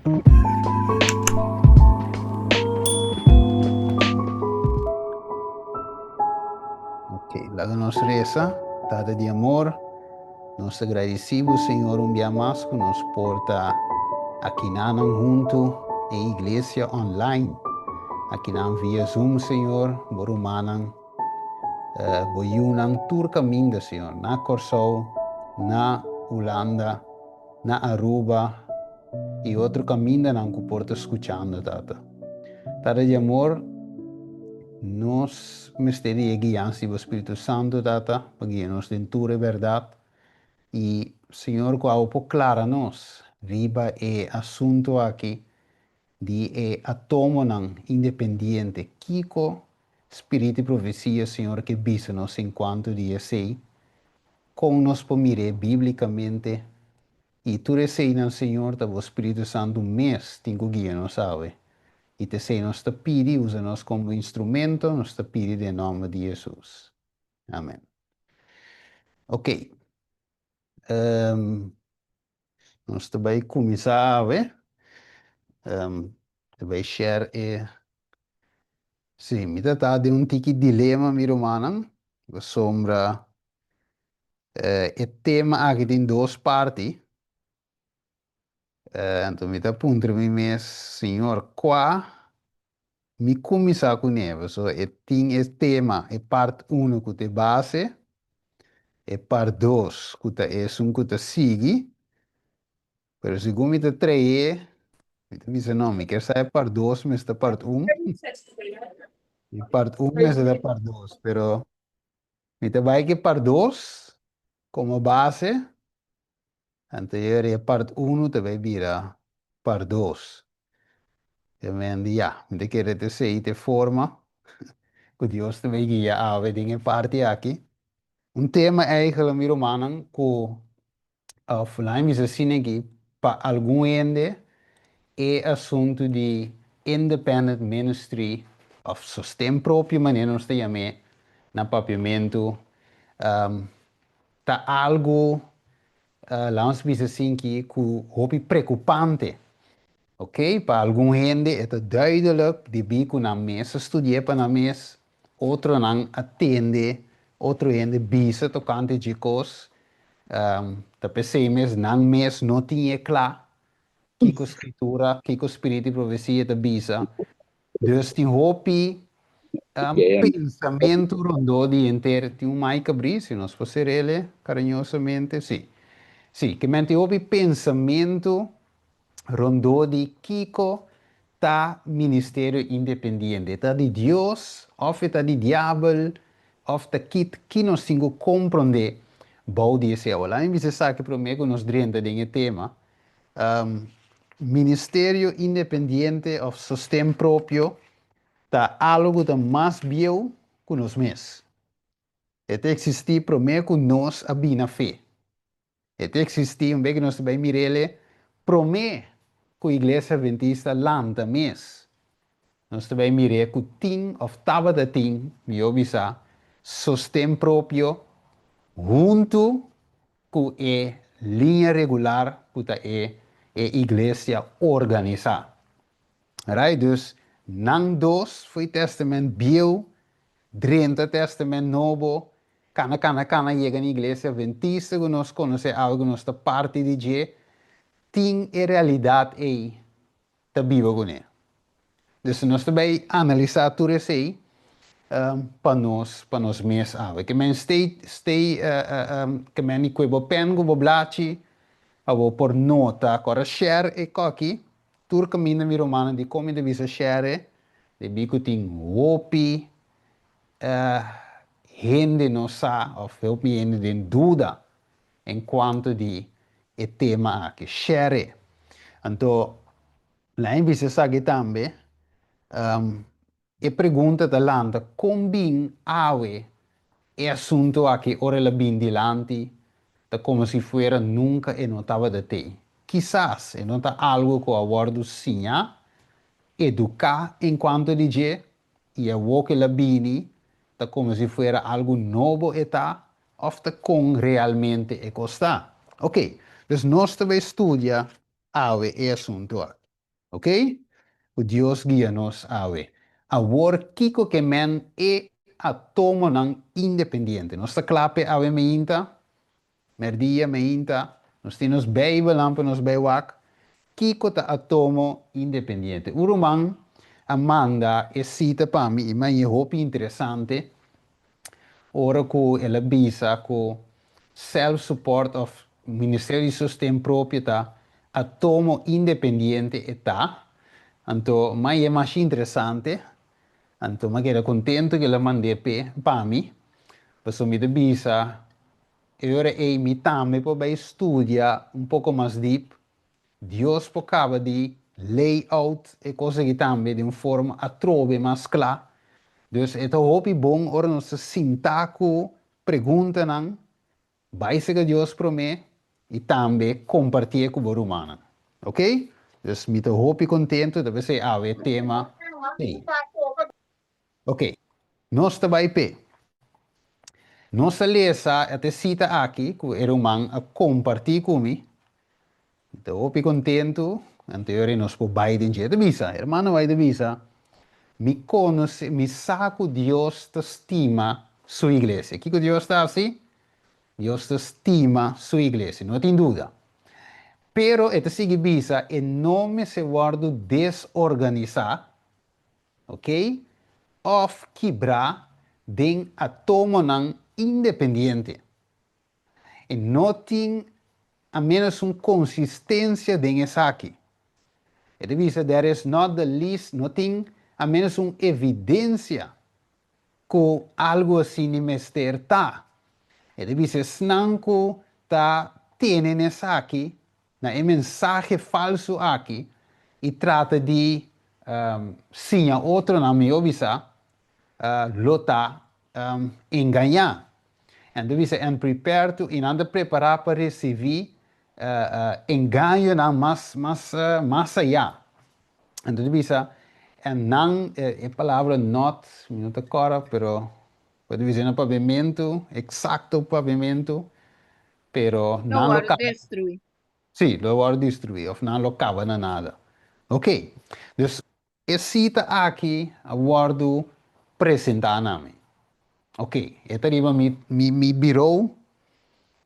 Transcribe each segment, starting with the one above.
Ok, lá nos reza, dada de amor, nos agradecemos, Senhor, um dia mais que nos porta aqui nanam junto em igreja online. Aqui nan via Zoom, Senhor, borumanan, boyunang tur caminho, Senhor, na Corsou, na Holanda, na Aruba e outro caminho não que porta escutando, Tata. Tata de amor, nos mistério guiança do Espírito Santo, Tata, para guiar-nos dentro da verdade. E, Senhor, qual por clara nos, riba é assunto aqui de atomo não independente, Kiko, Espírito e profecia, Senhor, que visa nos enquanto dia sei, com nos pomire biblicamente, e tu receinas, Senhor, da o Espírito Santo mês, tenho guia, não sabe? E te sei, nos te pedi, usa-nos como instrumento, nos te pedi em nome de Jesus. Amém. Ok. Nós também começar, né? Também share, sim, me tá de um tiki dilema, mi romanang, sombra, tema aqui tem duas partes, então me tá punto me mes, senhor, qua, me começar com ele, so, tem esse tema, parte 1 que te base, parte 2 que te é um que te sigue, pero segundo me te 3, me te diz não, me quer saber parte 2, mas está parte 1, e parte 1 mas é parte 2, pero me te vai que parte 2 como base, anterior é parte 1, te vai virar parte 2. E men ja, de querer te sei te forma, que Deus te vai guiar a ver dingen parte aqui. Tema eigenlijk, mi romanen, que fulano me ensina aqui, para algum ende, é assunto de independent ministry, of sustento próprio, maneira nós chamamos, na papiamento, tá algo, lá nós me assim que hobby preocupante. Ok? Para algum gente é duidelijk, de bico na mesa, estudiar para na mesa, outro não atende, outro gente bisa tocante de coisas, da pessoa mesmo, não mesmo, não tinha claro, que a escritura, que o espírito e profecia da bisa. Dus tem hopi, Game. pensamento rondou de inteiro, tem mais cabri, se nós fosse ele, carinhosamente, sim. Sim, que mente hopi pensamento, rondou de Kiko tá ministério independente, tá de Deus, ou tá de diabo, ou tá que nós temos que compreender, bom dia seu. Lá em vez sabe que para mim que nós drenta de tema, um, ministério independente ou sustento próprio, tá algo da mais bio que nós mesmos. Até existir para mim que nós abina fé. Até existir um bem que nós também mirele, para mim que a igreja adventista lanta mesmo. Nós também mirei que tem, ou estava da tem, me obisa, sustento próprio, junto com a linha regular, que é a igreja organizada. Right? Dus, não dos foi testamento bio, 30 testamento novo, cana, chega na igreja adventista, que nós conhecemos algo, nós parte de G, tem a realidade aí, está viva com ele. Dus nós também analisar tudo isso aí, para nós mesmos. Que men que men que vou pen, que vou blati, vou por nota, agora share e aqui, tur caminho mi romano de como de visa share, de bico tem wopi, gente não sa, of help me gente de dúvida, enquanto de e tema aqui, share. Então, lá em visa sabe também, e pergunta talanta combin awe e assunto a che ora la bin dilanti da come se fuera nunca e notava da te. Quizás e nota algo que a guardo sinha educar enquanto dice e a woke la bini da come se fuera algo novo eta of da con realmente e costa. Ok, dus nós também estudia awe e assunto aqui. Ok? O Dios guia-nos a ver. Agora, kiko que men é atomo nan independente. Nós está clape a ver meinta, merdia meinta, nós temos Bijbel lampa nos bewak. Kiko ta atomo independente. Uruman Amanda e cita para mim, mas é roupa interessante. Ora com ela bisa com self-support of Ministério de Sustento Próprio tá atomo independente eta. Então, mas é mais interessante. Então, mas era contente que ela mandei para mim. Passou me de bisa. Ora e mi também para estudar um pouco mais deep. Deus pocava de layout e coisa que também de uma forma a trove mais clara. Dus het hoop bom ora nossa sintaco pergunta não vai ser Deus para mim e também compartilhar com o humano. Ok? Dus me hoop contento de você a ver tema. Sim. Ok. Nós também pe. Nossa lesa até cita aqui que o irmão a compartilhar comigo. Então hoop contento. Anterior nós por Biden de visa. Irmão vai de visa. Me conoce, me saco Dios te estima su iglesia. ¿Qué Dios está así? Dios te estima su iglesia, no tem duda. Pero esta sigue visa e não me se guardo desorganizar, ok? Of quebrar den atomo nan independiente. E não tem a menos uma consistência den essa aqui. Esta visa, there is not the least, não tem a menos uma evidência que algo assim me está. Ele diz, snanco tá tendo essa aqui, na mensagem falso aqui, e trata de sim, outro na minha visa, lota enganar. Então, diz, and prepare to, e anda preparar para receber engano na mais allá. Então, diz, não, a palavra not, não te cora, pero pode dizer no pavimento, exato pavimento, pero Não, não lo agora acaba. destrui. Sim, lo vai destruir, ou não lo acaba na nada. Ok, dus cita aqui, a guardo apresentar a mim. Ok, esta riba me virou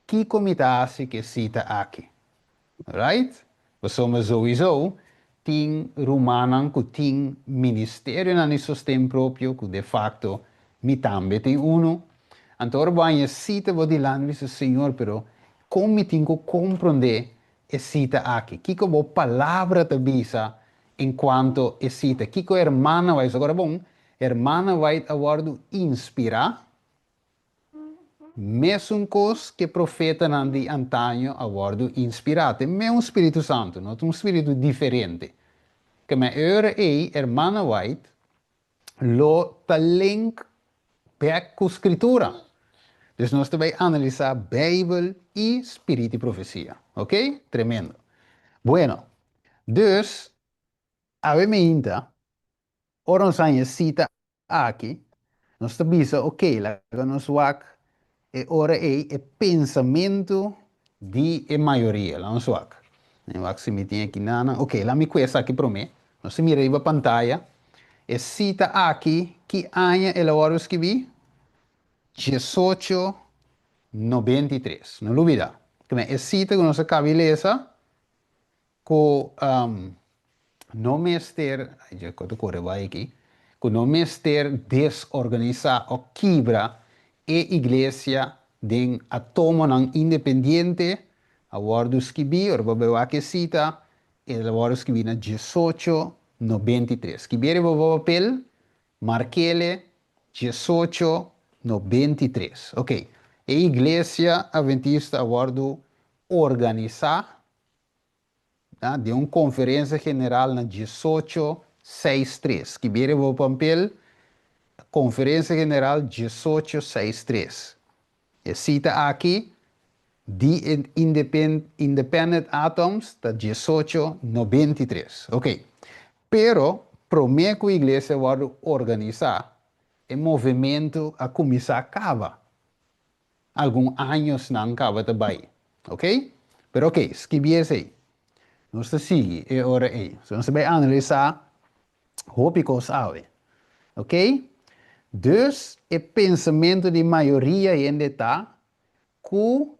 que comitê que cita aqui. Right? Somos sowieso tem Romanan que tem ministério na sistema próprio que de facto mi também tem uno. Então, vai cita vou de lá diz Senhor, pero como me tenho que compreender a cita aqui? Que que a palavra te bisa enquanto a cita? Que a irmã vai agora bom? A irmã vai agora inspirar mesmo coisa que profeta não de antanho abordo inspirado, mas um Espírito Santo, não um Espírito diferente. Que me ora e hermana White lo talent back com escritura. Dus nós também analisar Bijbel e Espírito e profecia, ok? Tremendo. Bueno, dus a ver me ainda, ora nós cita aqui, nós também ok, lá nós wak e ora é pensamento de a maioria, lá no swak. Eu acho que me tinha aqui nana. Ok, lá me conhece aqui para mim. Nós mira aí a pantalla. E cita aqui que ano ela hora escrevi 1893. Não duvida. Que é cita que nós acabamos de ler com não mester, já que eu corro aqui, que não mester desorganizar ou quebra a igreja de atomo não independente, a guardo escrevi, ou a que cita, e a guardo escrevi na 1893. Que vier o papel, marquele 1893. Ok. A igreja adventista guardo organizar tá? De uma conferência general na 1863, que vier o papel, Conferência General 1863. E cita aqui, The Independent Atoms, da 1893. Ok. Pero, promete que a igreja vai organizar o movimento a começar a acabar. Alguns anos não acaba também. Ok? Pero ok, escrevi aí. Nós te sigue, e ora aí. So, nós vai analisar, hoop ik ons ouwe. Ok? Dus, o pensamento de maioria ainda está que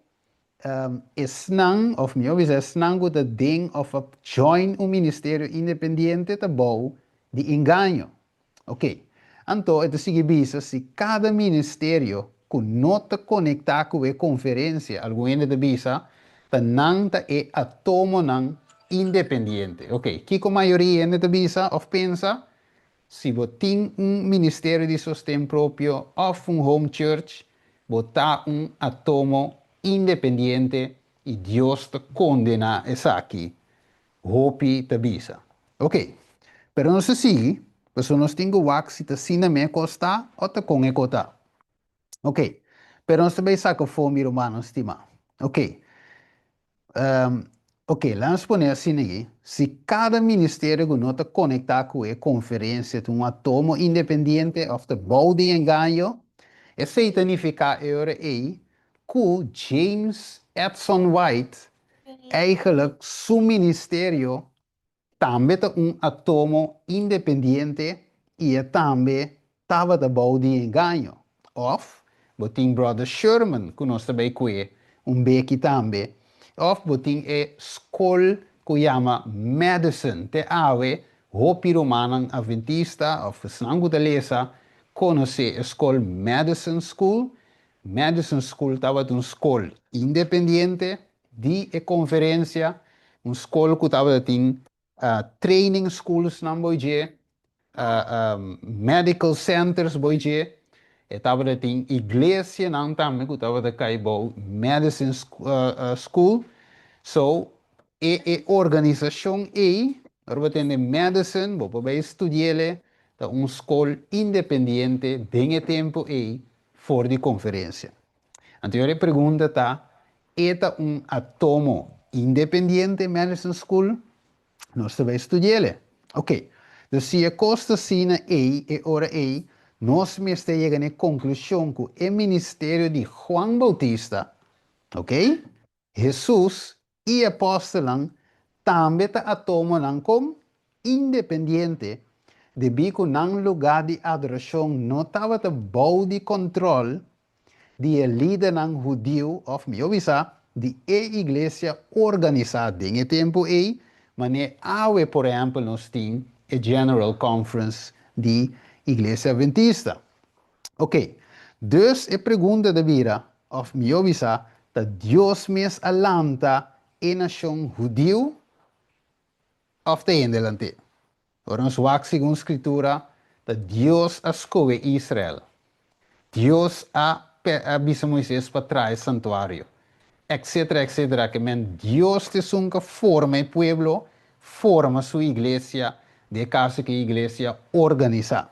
snang, of melhor dizer, snang o ding of a join um ministério independente de bom de engano. Ok. Então, é o seguinte, se cada ministério que não está conectado com a conferência, alguém de bisa, tá não é atomo não independente. Ok. Que a maioria de bisa, of pensa, se você tem ministério de sustento próprio ou home church, você atomo independente e Deus te condena essa aqui. Hopi te bisa. Ok. Pero não se sigue, porque nós temos que se te sina me costa ou te com cota. Ok. Pero nós também saca fome romano estima. Ok. Um, ok, vamos poner assim aqui. Se cada ministério que não está conectado com a conferência de um atomo independente of the body engano, isso significa agora aí que James Edson White eigenlijk seu ministério também é atomo independente e também estava da body engano. Of, botin brother Sherman, que nós também conhecemos, beque também. Of botin school que chama Medicine, te ave, hopi romanan adventista, of snangu de lesa, conhece a school Medicine School. Medicine School estava uma escola independente de conferência, uma escola que estava tem training schools não boije, medical centers boije, estava tem igreja não também que estava de medicine school, so organização aí, agora tem medicine, vou para estudar tá uma escola independente bem tempo aí for de conferência. Anterior pergunta está, é atomo independente medicine school? Nós também estudamos. Ok. Então, se a costa sina e ora nós me está chegando à conclusão que o ministério de Juan Bautista, ok? Jesus e apóstolo também está atomo como independente, devido que no lugar de adoração não estava de controle de líder ng judío of miobisa de igreja organizada em tempo aí, mas awe por exemplo nós tem a General Conference de Igreja Adventista. Ok, dus a pergunta de vida of miobisa dat Deus mes alanta a nação judío of de endelante. Ora nos wak segundo escritura dat Deus escolhe Israel. Deus avisa Moisés para trás santuário, etc, etc, que men Deus te sunca forma o pueblo, forma sua igreja, de caso que a igreja organiza.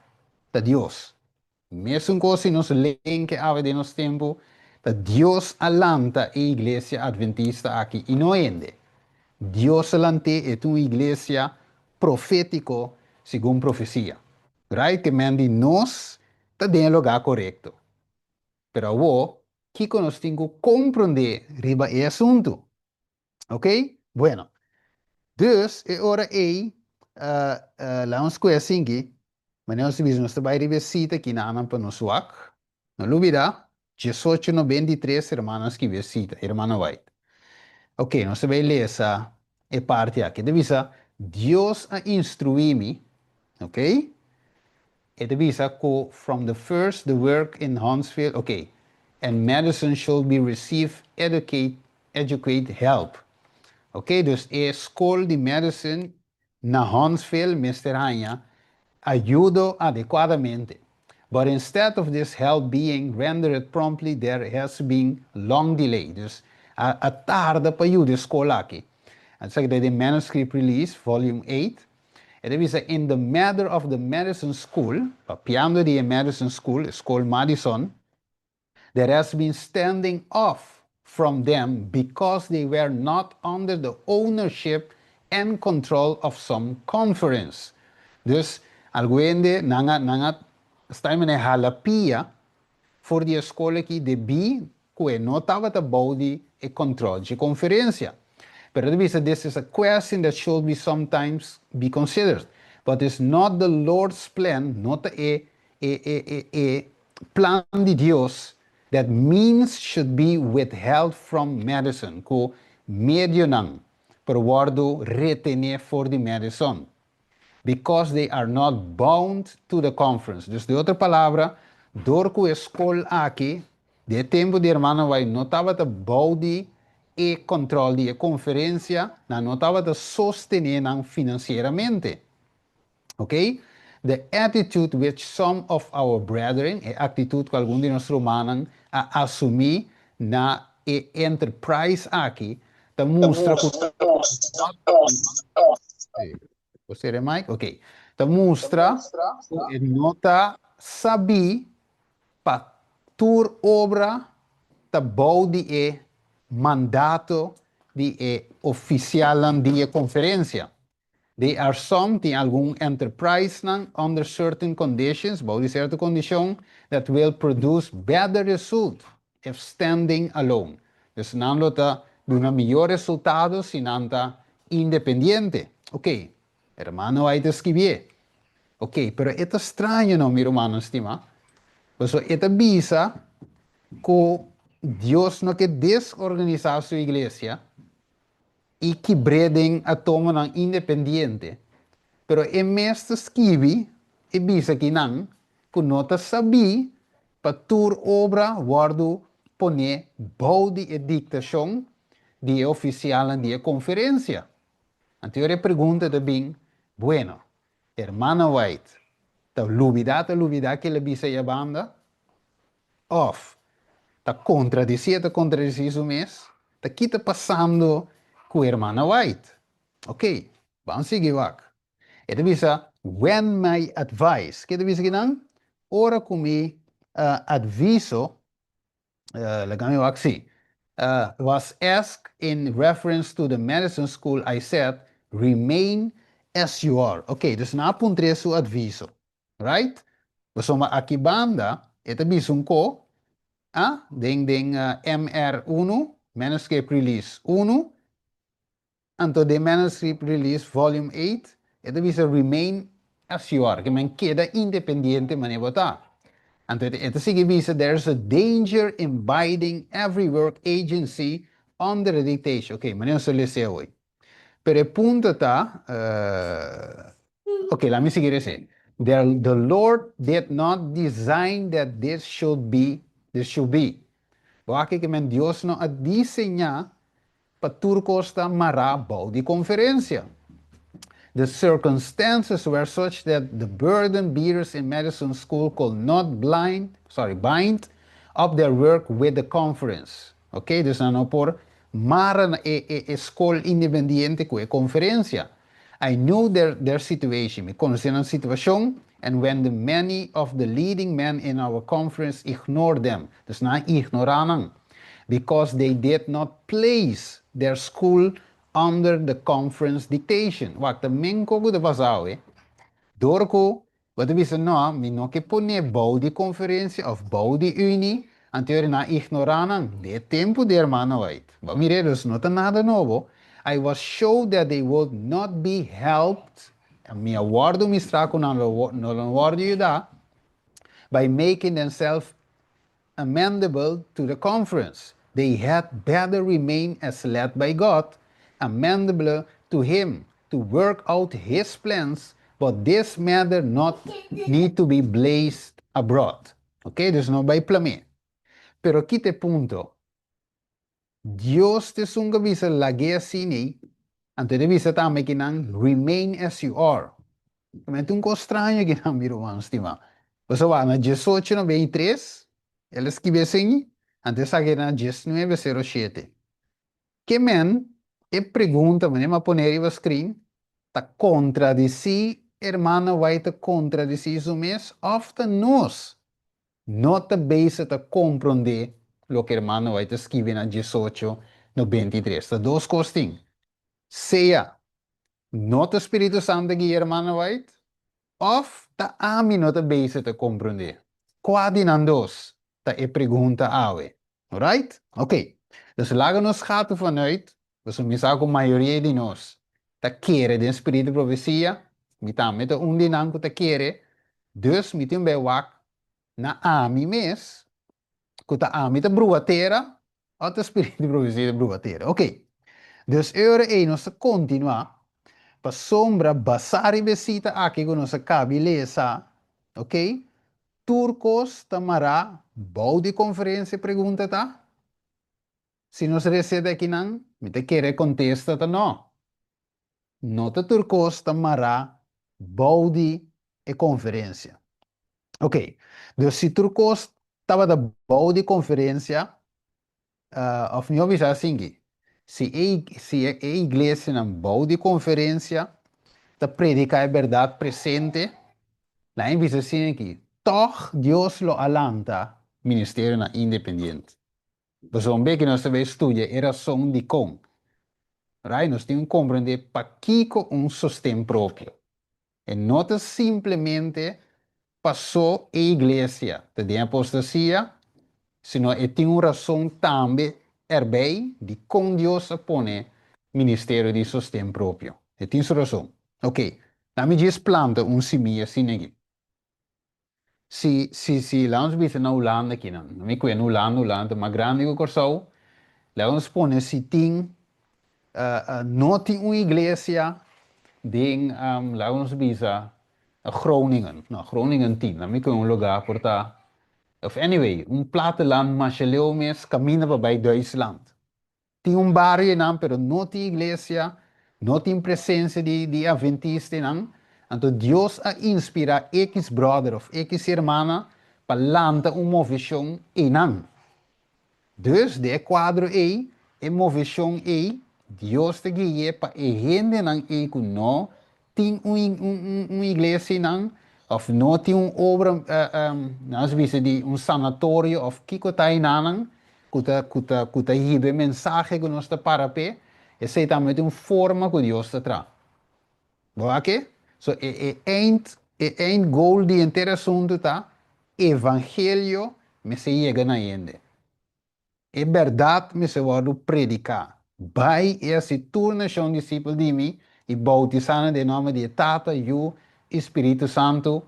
Da Deus. Mesmo coisa nos leem que há de nos tempo, da Deus alanta a igreja adventista aqui e não ende. Deus alante é uma igreja profético segundo profecia. Right? Que men de nós está dentro do lugar correto. Pero vos, que nós temos que compreender riba esse assunto. Ok? Bueno, dus, é hora aí, lá uns coisas assim que, mas nós nós vai visita aqui na Anam para nos wak. Não olvida, 1893 hermanas que visita, hermana White. Ok, nós vai ler essa parte aqui. Devisa, Deus a instruir-me, ok? It is a from the first the work in Huntsville, okay, and medicine should be receive educate help. Okay, dus a school de medicine na Huntsville, Mr. Hanya, ayudo adequadamente. But instead of this help being rendered promptly, there has been long delay. Dus a tarde para ayuda escola aqui. And so the manuscript release, volume 8, it is in the matter of the medicine school, papiando di medicine school, School Madison, there has been standing off from them because they were not under the ownership and control of some conference. Dus, alguende nanga sta in halapia voor die escola que debi que não estava de body e controle de conferência. Pero this is a question that should be sometimes be considered. But it's not the Lord's plan, not a plan de Dios that means should be withheld from medicine, ko medio nang perwardo retener for the medicine. Because they are not bound to the conference. Dus de outra palavra, door que escola aqui, de tempo de irmã vai notava te body e controle de conferência, na notava te sostener financeiramente. Ok? The attitude which some of our brethren, a atitude que algum de nós romanos a assumir na enterprise aqui, te mostra que você é Mike? Ok. Te mostra que não está sabi para tur obra te bouw die mandato die oficial die conferência. They are some in algum enterprise under certain conditions, bouw die certa condition that will produce better result if standing alone. Dus não lota de um melhor resultado se não está independiente. Ok, hermano, hay que escribir. Ok, pero é estranho, não, meu irmão, estima. Pues é visa que Deus não quer desorganizar sua igreja e que breden a tomar independiente. Pero é mesmo escrever e visa que não está sabi para tur obra guardo poner bode e dictação de oficial de conferência. Então eu pergunto também, bueno, hermano White, ta lubida que le visa a banda, of ta contradice isso mês, ta kita passando com a hermana White. Ok, vamos seguir aqui. Eta bisa, when my advice, kita bisa ginang, ora kumi adviso, lagami waksi, was asked in reference to the medicine school, I said, remain as you are. Ok, dus napuntre su adviso. Right? Besoma aqui banda, eta bisum ko, MR1, Manuscript Release 1, anto de Manuscript Release Volume 8, eta bisa remain as you are, que men queda independiente manebota. Anto eta sige bisa, there's a danger in binding every work agency under the dictation. Ok, maneho se lese hoy. Pero el punto está, ok, let me seguir ese. The Lord did not design that this should be. Bakit que men Dios no a diseñar para turcosta mara bau di conferencia. The circumstances were such that the burden bearers in medicine school could not bind up their work with the conference. Ok, dus nou por mara na escola independiente com a conferência. I knew their situation. Me conocía la situación, and when the many of the leading men in our conference ignored them, dus na ignoranan, because they did not place their school under the conference dictation. Wakta menko ko de pasao Dorko, wat we zeggen nou, mi no que pone bouw die conferentie of bouw die unie, anterior na ignoranan, de tempo de hermano white. But mire, dus not nada novo. I was sure that they would not be helped, mi awardo mi straco no lo awardo yuda, by making themselves amendable to the conference. They had better remain as led by God, amendable to Him, to work out His plans, but this matter not need to be blazed abroad. Ok, dus no by plame. Pero quite punto. Dios te sunga visa lagea sini, ante de visa tame kinang remain as you are. Mente un co estranho que não miro uma estima. Você vai na 1893, ele escreve assim, antes aqui na 1907. Que men, e pergunta, mas nem poner no screen, ta contradici, hermana, vai ta contradici isso mesmo, ofta nós, nota base ta compreender lo que hermano vai ta escrever na 18, no 23. Ta dois costing. Seja, nota Espírito Santo que hermano vai, of ta ami nota base ta compreender. Quadi nandos, ta e pergunta awe. Alright? Oké. Dus laten we ons gaten vanuit Pues me sabe que a maioria de nós tá querer de espírito de profecia, me também tá dinanco tá querer, Deus me tem bem wak na ami mes, que tá ami tá bruatera, ou tá espírito de profecia de bruatera. Ok, Deus ora e nós continuar, para sombra basari besita aqui com nossa cabeça, ok? Turcos tamara, bom de conferência pergunta tá? Se nós recebe aqui não, me te querer contesta tá não. Nota turcos tamara, bom de conferência. Ok, dus se turcos estava da bom de conferência, of não bisa assim, se a igreja na bom de conferência, ta predica a verdade presente, lá em visa assim aqui, toch Deus lo alanta, ministério na independente. Pues um que nós também estudia era som de com. Right? Nós temos que compreender para que um sustento próprio. E não é simplesmente passou a igreja de apostasia, sino que tem uma razão também erbei de com Deus pone ministério de sustento próprio. E tem sua razão. Ok, na me diz planta um semilla assim aqui. Se lá nos viste na Holanda aqui, não me conheço Holanda, mas grande que o corso, lá nos pone se tem não tem uma igreja de lá nos visa Groningen, não, Groningen tem, não me conheço um lugar por tá. Of anyway, platteland, mas ele mesmo caminha para Duitsland. Tem barrio, não, pero não tem igreja, não tem presença de adventista, não. Então Deus a inspira X brother of X irmã para lançar uma movição e não. Dus de quadro aí, a movição aí, Deus te guia para a gente não é que não tem uma igreja não, ou não tem uma obra, nós vimos de sanatório, ou que que está aí não, que a mensagem que nós está para pé, e sei também uma forma que Deus te traz. Boa aqui? So, eind goal de inteiro assunto tá, evangelho, me se chega na gente. É verdade, me se vou predicar. Vai e se torna um discípulo de mim e bautizando em nome de Tata e o Espírito Santo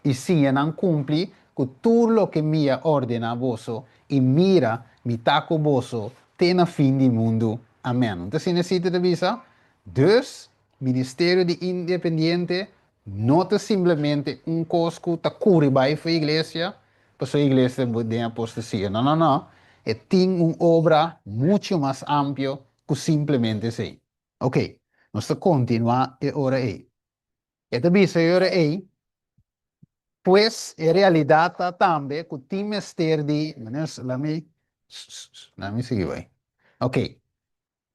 e se não cumpre com tudo o que me ordena vosso e mira me taco vosso até na fim do mundo. Amém. Então, se necessita de visa, dus, Ministério de Independente não é simplesmente cosco que cura para a igreja, para a igreja de apostasia. Não, não, não. É tem uma obra muito mais ampla que simplesmente isso. Ok, nós continuar e ora aí. Esta visa ora aí, pues en realidad también que ti mester di, menos la me sigue ahí. Ok,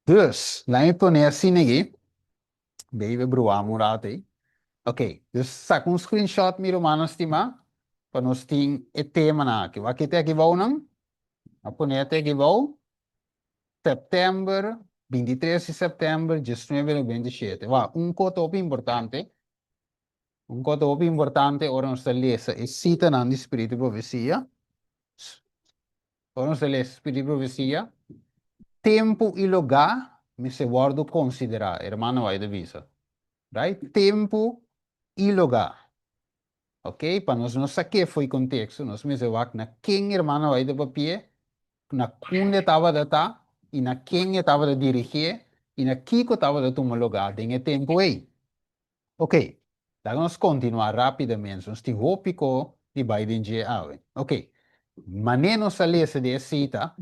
dus, la me pone assim aqui, baby bro, amorate aí. Ok, dus saca um screenshot mi romano estima, para nós ter o tema na aqui. Aqui tem aqui vou não? A pone até aqui vou, setembro, 23 de setembro, 19 e 27. Va, cotopo importante, cotopo importante, ora nós lesa e cita na Espírito Profecia. Ora nós lesa Espírito Profecia. Tempo e lugar, me se guardo considerar, hermano, vai de visa. Right? Tempo e lugar. Ok? Para nós não saber foi contexto, nós me se guardo na quem hermano vai de papel, na onde estava de estar, e na quem estava de dirigir, e na que estava de tomar lugar, tem tempo aí. Ok, vamos continuar rapidamente. Nós temos o pico de Biden GA. Ok, maneira nossa lista de cita,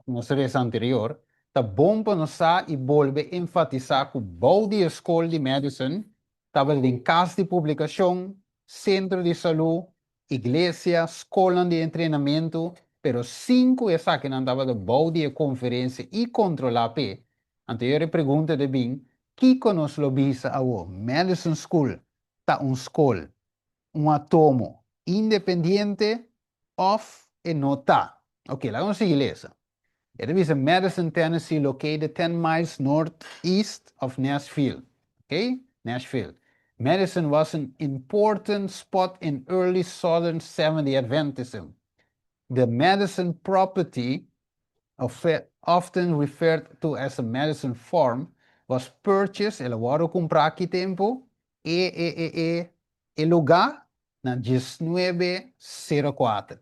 nossa lista anterior, tá bom para nós e volver a enfatizar que o bom escola de medicina estava em casa de publicação, centro de saúde, igreja, escola de treinamento, pero cinco essa que não estava de bom de conferência e controlar P. Anterior pergunta de bem, que conosco lo bisa a medicine school, tá escola, atomo independente of e não tá. Ok, lá vamos seguir essa. It is in Madison, Tennessee, located 10 miles northeast of Nashville. Okay? Nashville. Madison was an important spot in early Southern Seventh-day Adventism. The Madison property often referred to as a medicine form, was purchased, ela waro comprar aqui tempo, e lugar na 1904.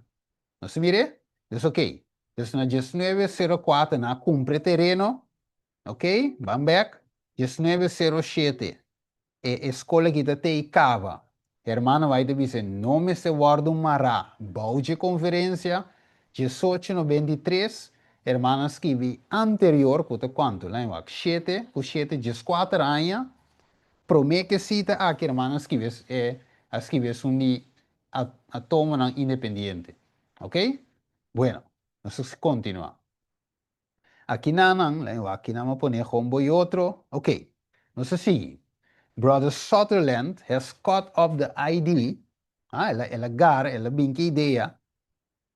Não se mire? Diz ok. Diz na 1904 na compra terreno, ok? Vamos back. 1907. E escola que te cava. Hermano vai te dizer, nome se guarda um mará. Bau de conferência, 1893, hermana escrevi anterior, puta quanto? Lá em 7, com 7, 14 anos, promete que cita aqui, hermana escreve um a toma independiente. Ok? Bueno, vamos continuar. Aqui não, aqui não vamos poner combo e outro. Ok, vamos seguir. Brother Sutherland has caught up the idea, ela bem que ideia,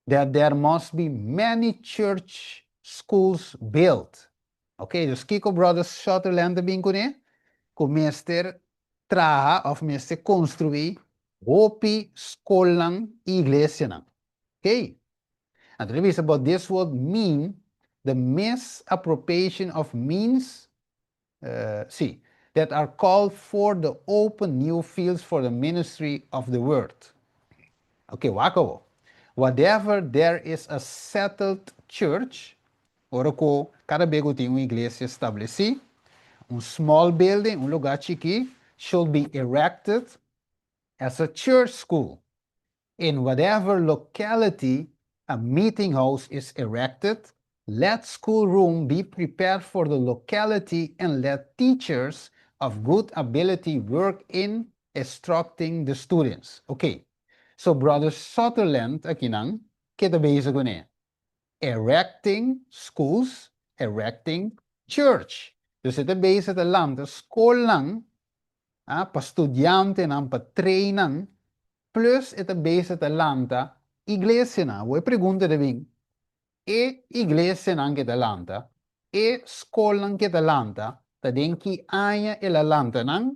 that there must be many church schools built. Ok, dus Kiko Brother Sutherland bem com né? Começar traha of meester construir hopi skolan iglesia nan. Ok? And the reviews about this would mean the misappropriation of means see, that are called for the open new fields for the ministry of the word. Ok, wako. Whatever there is a settled church, ora ko cada bego tem uma igreja estabelecida, small building, lugar chiqui, should be erected as a church school. In whatever locality a meeting house is erected, let schoolroom be prepared for the locality and let teachers of good ability work in instructing the students. Okay, so Brother Sutherland, aqui nang, kita bezig ko na erecting schools, erecting church. Dus ito bezig sa lang, the school lang, pa estudyante ng pa-train plus ito bezig sa lanta, iglesia na. Voi pergunta de bem, e iglesia nang kita lanta, e school nang kita lanta, ta den ki aya e la lanta nang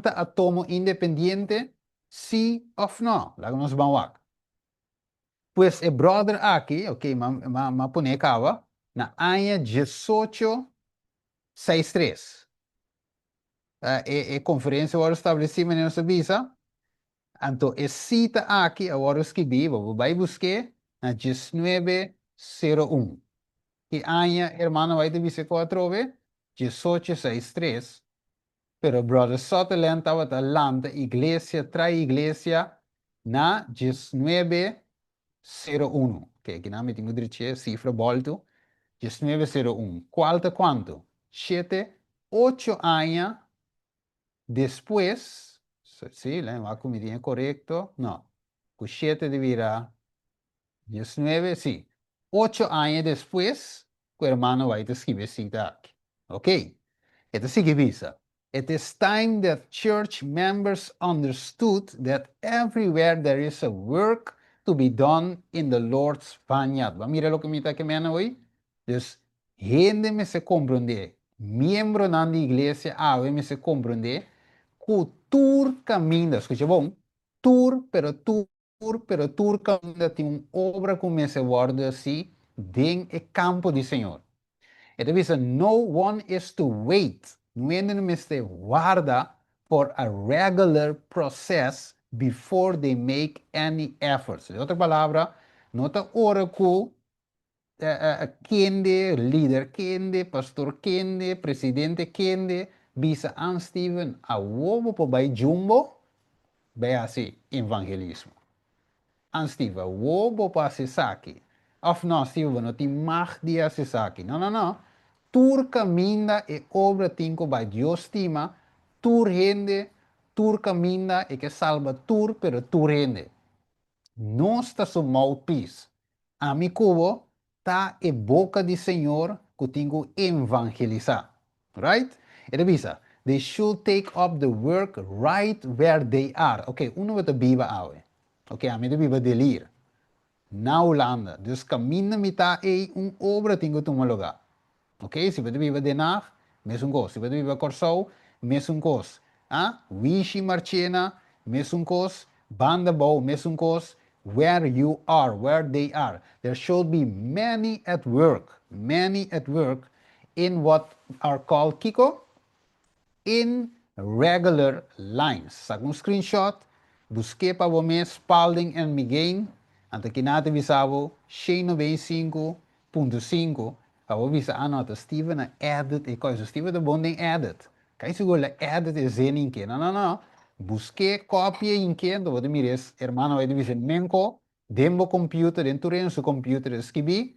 ta atomo independiente, sí of no. Lago nos bawak. Pues e brother aqui, ok, ma pone kawa, na aya 1863. Conferência agora estabelecida na nossa visa. Então, e cita aqui, agora escrevi, vai buscar na 1901. Que anya, hermano, vai te visitar 4 vezes, 1863. Pero brother Sutherland estava talando igreja, trai igreja, na 1901. Que aqui não me tenho direito, cifra volto, 1901. Quanto? 7, 8 anos depois, sí, la comida correcto, no, con 7 deberá 19, sí, 8 años después, tu hermano va a escribir cita aquí. Ok, esto sí que visa. It is time that church members understood that everywhere there is a work to be done in the Lord's vineyard. Va, mira lo que me está quemando hoy. Dus, gente me se comprende, miembro de la iglesia, me se comprende, que tur caminha, escucha bom, tur caminha tem uma obra como essa guarda assim, dentro do campo do Senhor. Então, diz, no one is to wait, não é que guarda for a regular process before they make any efforts. De outra palavra, não está hora que kende, líder kende, pastor kende, presidente kende, bisa an Steven a wobo po bay jumbo, bay asi evangelismo. An Steven, wobo pa si saki. Of no, Steven, no ti mag dia si saki. No, no, no. Tur caminda e obra tinko by Dios tima, tur hende, tur caminda e que salva tur, pero tur hende. Não está so mouthpiece. A mi cubo está e boca de Senhor que tenho evangelizar. Right? E revisa. They should take up the work right where they are. Ok, uno wat de Biba awe. Ok, a mi de Biba delir. Na Holanda. Dus caminha mi ta obra tenho tuma lugar. Ok, se você vive de Haag, mesmo coisa. Se você vive Corsou, mesmo coisa. Vichy Marchena, mesmo coisa. Bandabou, mesmo coisa. where you are, where they are. There should be many at work in what are called, Kiko, in regular lines. Sa kung screenshot, busquei para você Spalding and Miguel, ante kinate visavo 695.5, para você visa anota Steven na edit e coisa, Steven de bonding edit. Kaya siguro edit e zen in que, não. Busquei cópia in que, do você mires, hermano, ele visa menko, dembo computer, dentro em seu computer, escrevi,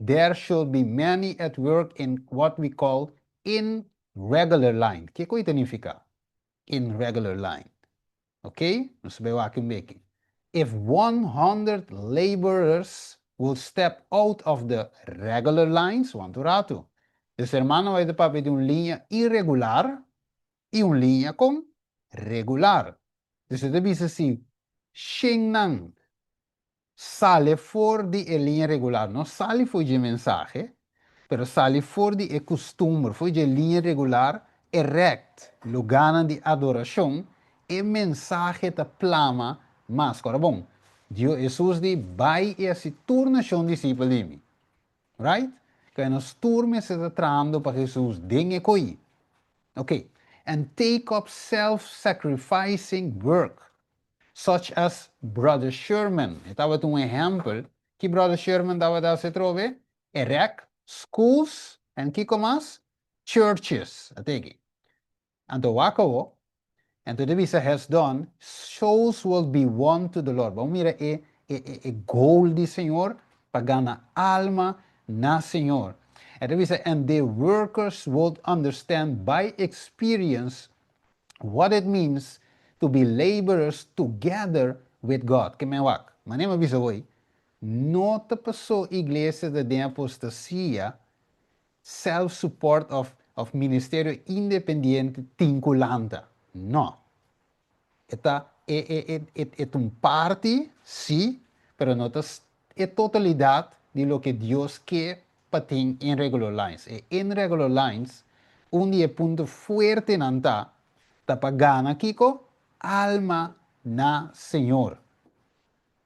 there should be many at work in what we call in regular line. O que significa? In regular line. Ok? Nos vemos aqui um pouquinho. If 100 laborers will step out of the regular lines, want to rato. Esse hermano vai para de uma linha irregular e uma linha com regular. Então, você diz assim, Xingnan sale fuori di linea regolare, non sale fuori di mensaje, però sale fuori di costume, fuori di linea regolare, erect, lugar di adorazione, e mensaje te plama, mas, ora bom, Dio Jesus di, vai e si turna son discepoli, right? Che nos turme se sta trando per Jesus, dinge coi. Ok, and take up self-sacrificing work, such as Brother Sherman. Estava um exemplo que Brother Sherman estava a se trove, erect schools and que mais? Churches. Até aqui. Então, wakawo, and the visa has done, souls will be won to the Lord. Vamos mirar o goal do Senhor para ganhar alma na Senhor. And the workers would understand by experience what it means to be laborers together with God. Que me wak. Manema bisa hoy. No te pasó iglesia de apostasía self-support of ministerio independiente vinculante. No. Es un parte, sí, pero no es totalidad de lo que Dios quiere para ti en regular lines. En regular lines, un día punto fuerte nanta, tapa gana kiko, alma na Señor.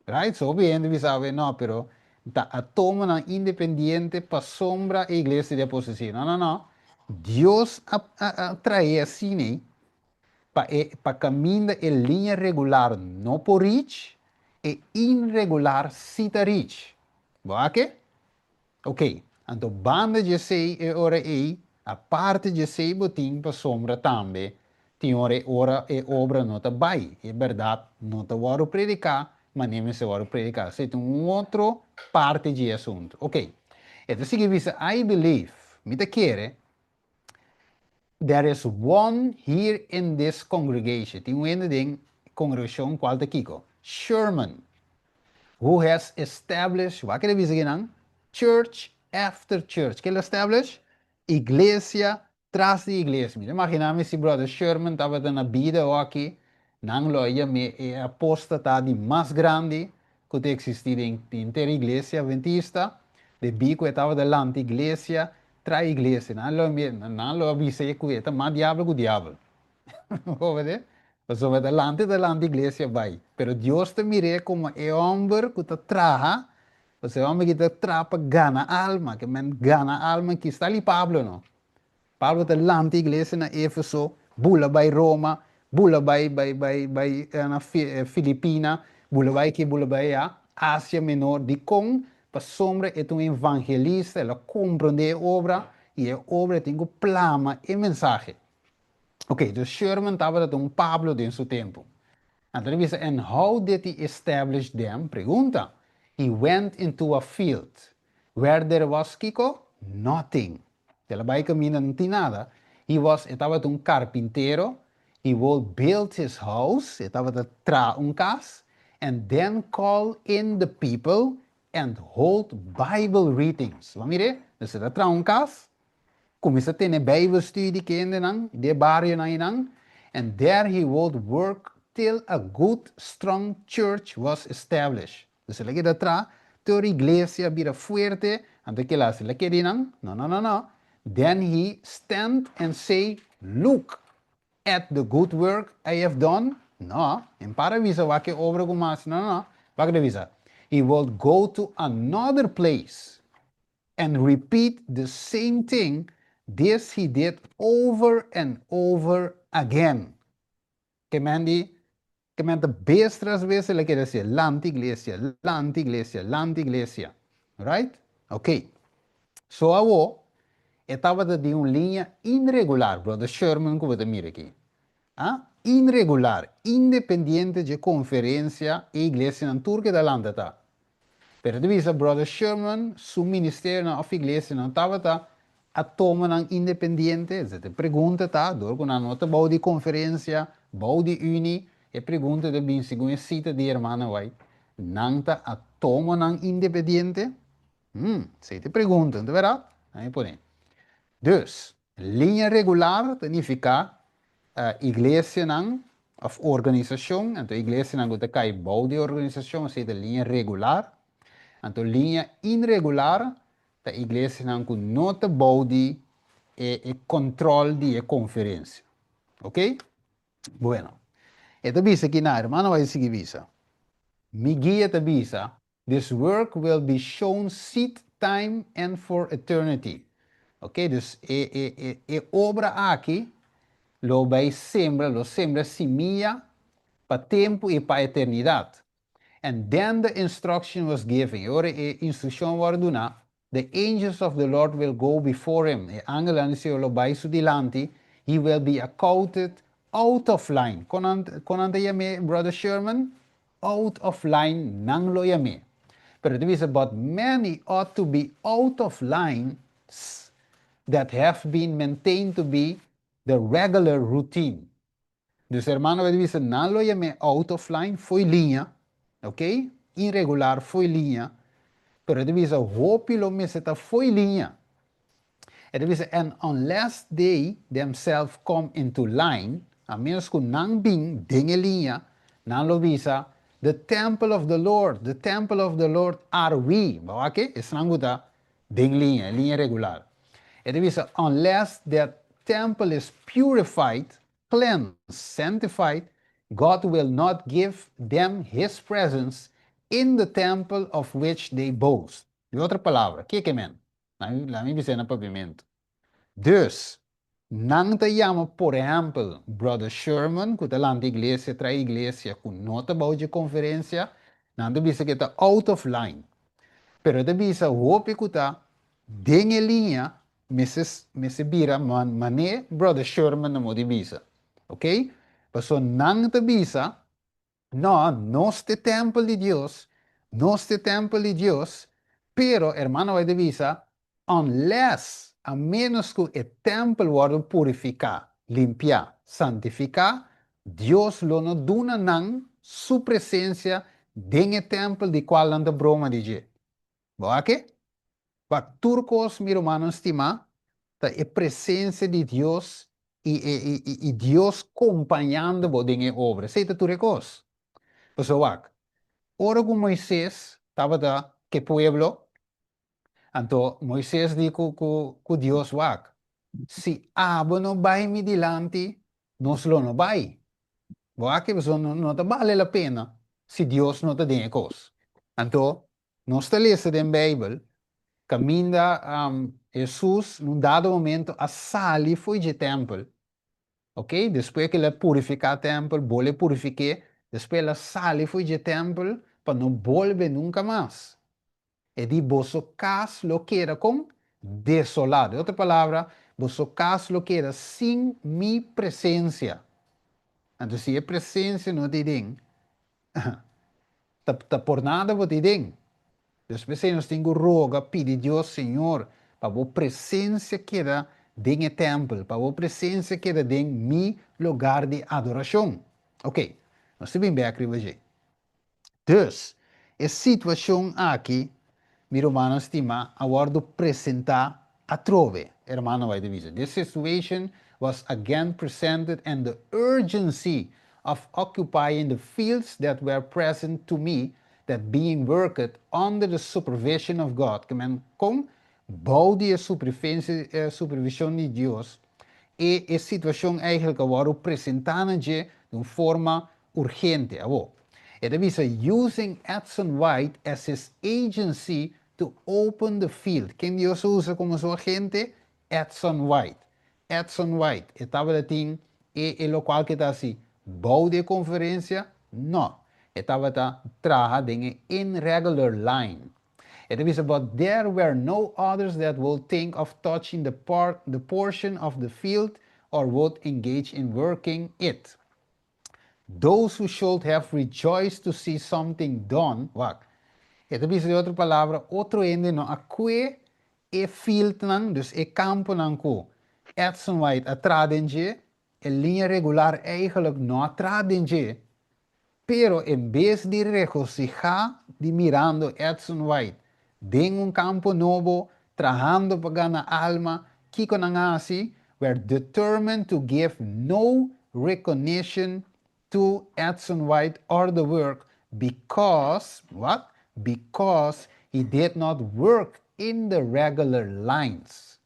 Right? So bien, vi sabe, no, pero a toma na independiente pa sombra e iglesia de posesión. No. Dios trae así, ¿no? Para caminhar em linha regular não por rich e irregular cita rich. Boa que? Ok. Então, banda de sei e ora e, a parte de sei botim para sombra também, tem ora e obra não tá vai. É verdade, não tá vou predicar, mas nem se vou predicar. Se tem outro parte de assunto. Ok. Então, se que I believe, me te quer, there is one here in this congregation, tem ding congregação qual te kiko, Sherman, who has established, wat que dizer church after church. Que ele establish? Iglesia tras de iglesia. Imagina se brother Sherman estava na vida aqui, não loia me apóstata de mais grande que te existir em inteira igreja adventista, de bico estava delante igreja, tra igreja, não lo avise que é mais diabo que o diabo. Ovede? Paso delante da iglesia vai. Pero Dios te mire como el hombre que te traja, pues el hombre que te trapa gana alma, que men gana alma, que está ali Pablo, no? Pablo delante iglesia na Éfeso, bula by Roma, bula by na Filipina, bula by a Asia Menor, di con, pa sombra é um evangelista, ela compreende a obra, e a obra tem o plama e mensagem. Ok, dus Sherman estava dat um Pablo de seu tempo. Entrevista, and how did he establish them? Pergunta. He went into a field where there was, Kiko, nothing. Pela vai caminho não tinha nada. Estava um carpinteiro. He would build his house. Estava a tra casa. And then call in the people and hold Bible readings. Vamos ver? Dus ele tra casa. Começa a ter Bijbelstudie kinderen, de barrio na inang, and there he would work till a good, strong church was established. Dus ele que tra, toda iglesia bira fuerte, ante que la se le querinan, no. Then he stand and say, look at the good work I have done. No, en para visa wa que obra gumas, no. Vai revisar. He will go to another place and repeat the same thing. This he did over and over again. Que manda bestras vezes le quiere decir lanta iglesia. Right? Ok. So awo, estava de uma linha irregular, brother Sherman, que você mira aqui. Ah? Irregular, independente de conferência e igreja na Turquia da landa tá. Pero divisa brother Sherman, su ministério na igreja não estava tá, a toma não independente, você te pergunta tá, door com a nota bau de conferência, bau de uni, e pergunta de bem segundo cita de irmã vai, não tá a toma não independente? Você te pergunta, não é verdade? Aí põe. Dus, linha regular significa igreja não, of organização, então igreja não tem que bau de organização, ou seja, linha regular. Então, linha irregular, a igreja não com nota body e controle de conferência. Ok? Bueno. Esta visa aqui na irmã vai seguir visa. Mi guia te visa. This work will be shown seed time and for eternity. Ok? Dus obra aqui, lo sembra semilla para tempo e para eternidade. And then the instruction was given. Ora, instrução was dada. The angels of the Lord will go before him. E angelen zullen bij su dilanti. He will be accounted out of line. Kon me, Brother Sherman? Out of line, nang lo me. But it is about many ought to be out of line that have been maintained to be the regular routine. Dus hermano, we dicen, não lo llame out of line, foi linha, ok? Irregular, foi linha. Pero ele diz, hope lo meseta foi linha. Ele diz, and unless they themselves come into line, a menos que não bing, dinge linha, não lo visa, the temple of the Lord are we. Ok? Isso não guta, ding linha regular. Ele diz, unless that temple is purified, cleansed, sanctified, God will not give them his presence in the temple of which they boast. De outra palavra, que é men? Lá me dizer no pavimento. Dus, não te chama, por exemplo, Brother Sherman, que está lá na igreja, traz igreja, com nota boa de conferência, não te dizer que está out of line. Pero te dizer, hope que está dentro linha, me se vira, mané, Brother Sherman não me divisa. Ok? Pero não te divisa, no este templo de Dios, no este templo de Dios, pero, hermano, vai divisa, unless, a menos que o templo vada purificar, limpiar, santificar, Dios lo no duna nan su presencia dentro do templo de qual anda broma de je. Boa que? Para turcos, meu irmão, estima, a presença de Deus e Deus acompanhando você dentro da obra. Seita tu recos. Pessoal, ora com Moisés, estava da que pueblo, então Moisés disse com Deus, se abo não vai me dilante, nós não vai. Que não te vale a pena se Deus não te dê coisa. Então, nós te lemos na Bíblia, caminha Jesus, num dado momento, a sali foi de templo. Ok? Depois que ele purificar o templo, vou purificar, depois ele sali foi de templo, para não voltar nunca mais. E de vosso caso lo que era com desolado. Outra palavra, vosso caso lo que era sem mi presença. Então, se a presença não te tem, tá por nada vou te tem. Depois nós temos roga, pedir Deus, Senhor, para a presença queda dentro do templo, para a presença queda dentro mi lugar de adoração. Ok, nós temos bem aqui. Dus, a situação aqui, meu irmão estima, agora apresentar a trove. Hermano vai dizer. This situation was again presented and the urgency of occupying the fields that were present to me, that being worked under the supervision of God, que men com boude a supervisão de Deus, e a situação eigenlijk agora apresentada de uma forma urgente. It is using Edson White as his agency to open the field. Quem Dios usa como su agente? Edson White. Edson White. Estava assim, e lo qual que está assim, bouw de conferência? Não. Estava traga em irregular line. It is about there were no others that would think of touching the portion of the field or would engage in working it. Those who should have rejoiced to see something done, wacht. Het is de outra palavra, outro ende no aqui e field nang, dus e campo nang ko. Edson White atradenje, e linha regular eigenlijk no atradenje. Pero en vez de regocijar de mirando Edson White, den un campo nuevo, trabajando para ganar alma, Kiko Nangasi, were determined to give no recognition to Edson White or the work because, what? Because he did not work in the regular lines.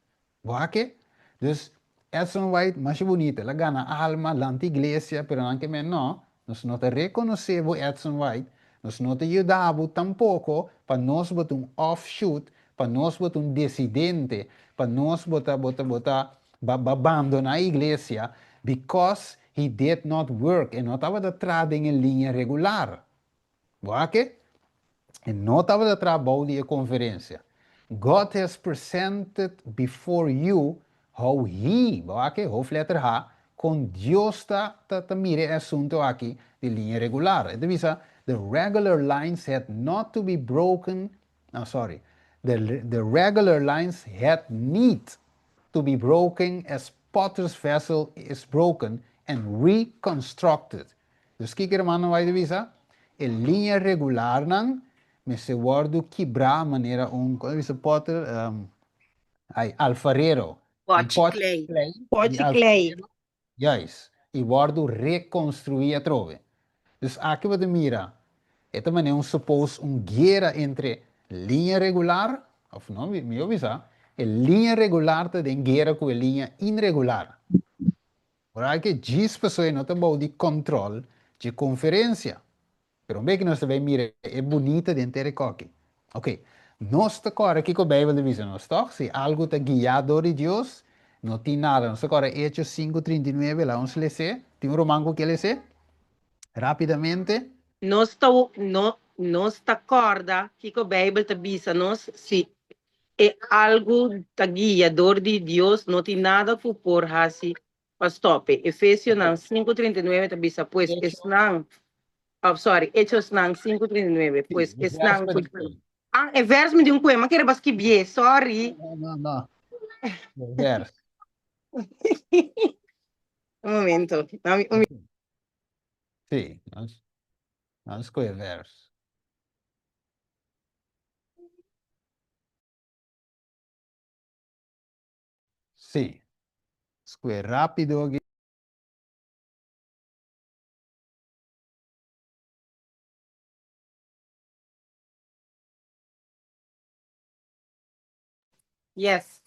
Wake? Dus Edson White, mais bonita, ela gana alma, la iglesia, pero anche me no, nós não te reconhecemos Edson White, nós não te ajudamos tampouco para nós botar um offshoot, para nós botar um dissidente, para nós botar abandonar a igreja, because he did not work, e não estava de trás em linha regular. Wake? E não estava de trabalho de conferência. God has presented before you how he, hoofdletter H, con Dios ta mire asunto aqui de linha regular. Het is the regular lines had not to be broken, the regular lines had need to be broken as potter's vessel is broken and reconstructed. Dus kijk er maar naar wat je in linha regular nan, me se guardo quebrar maneira como se potter, alfarero. Pote clay. De alfarero, juist. E guardo reconstruir trove. Dus aqui você mira, esta maneira suppose guerra entre linha regular, of não, me avisa, e linha regular de guerra com a linha irregular. Ora que 10 pessoas não têm de controle de conferência. Pero que nós também mira, é bonita de inteira coque. Ok. Nós agora aqui com a Bíblia diz, nós toch? Se algo está guiado de Deus, não tem nada. Nós agora Hechos 5:39, lá vamos ler. Tem um romanco que ler? Rapidamente. Nós está acorda que a Bíblia está dizendo nós se é algo está guiador de Deus, não tem nada por assim para stop. Efésios 5:39 está dizendo, pois não. Hechos 5:39. Pois não. É verso de poema, que era basquibie, sorry. Não. Verso. Momento. Sim, nós com o verso. Sim. Escolhe rápido aqui. Yes.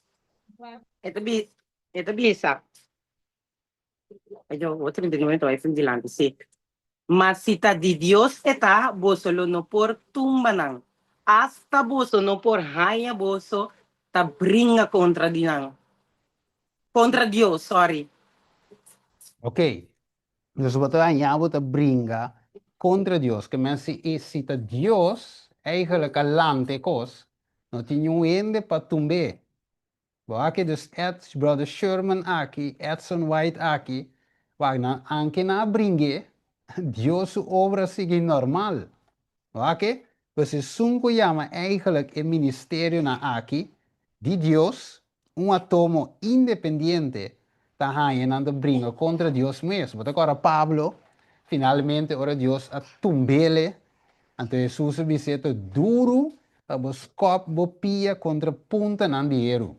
Ito bisa. Ayo, otro entendimiento ahí en delante, sí. Mas cita de Dios está, boso lo no por tumbanang. Hasta boso no por haya boso, ta bringa contra dinang. Contra Dios, sorry. Ok. Dus wat wij aan jou te brengen contra Dios, que mensen is cita Dios eigenlijk alante cos, no tinha ende para tumbe. Aqui dus brother Sherman aqui, Edson White aqui, na anche na bringe, Dios su obra sigue normal. Oké? Dus is sunko llama eigenlijk el ministerio na aqui, de Dios, un atomo independiente, está llenando brinca contra Dios mesmo. Agora Pablo, finalmente, ora Dios a tumbele, ante Jesus visita duro, a buscar bopia contra punta nan dinheiro.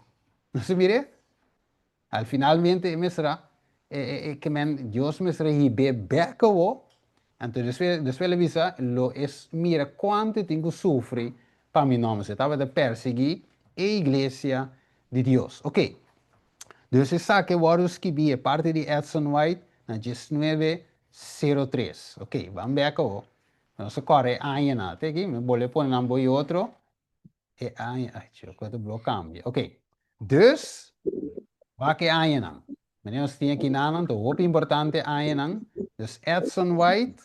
Não se mire? Al finalmente, mesra, que men Dios mesra hibe becawo, entonces después le visa, lo es, mira cuánto tengo sufre para mi nombre. Se estava de perseguir a iglesia de Dios. Ok. Dus se sabe que escrevi parte de Edson White na 1903. Ok, vamos ver aqui. não se corre aí na, tá aqui, me vou pôr um boi outro, e aí, ai, tio, quanto bloco cambia, ok. Dus, vai que aí não. Meneer tinha aqui não, então, o importante aí não, dus Edson White,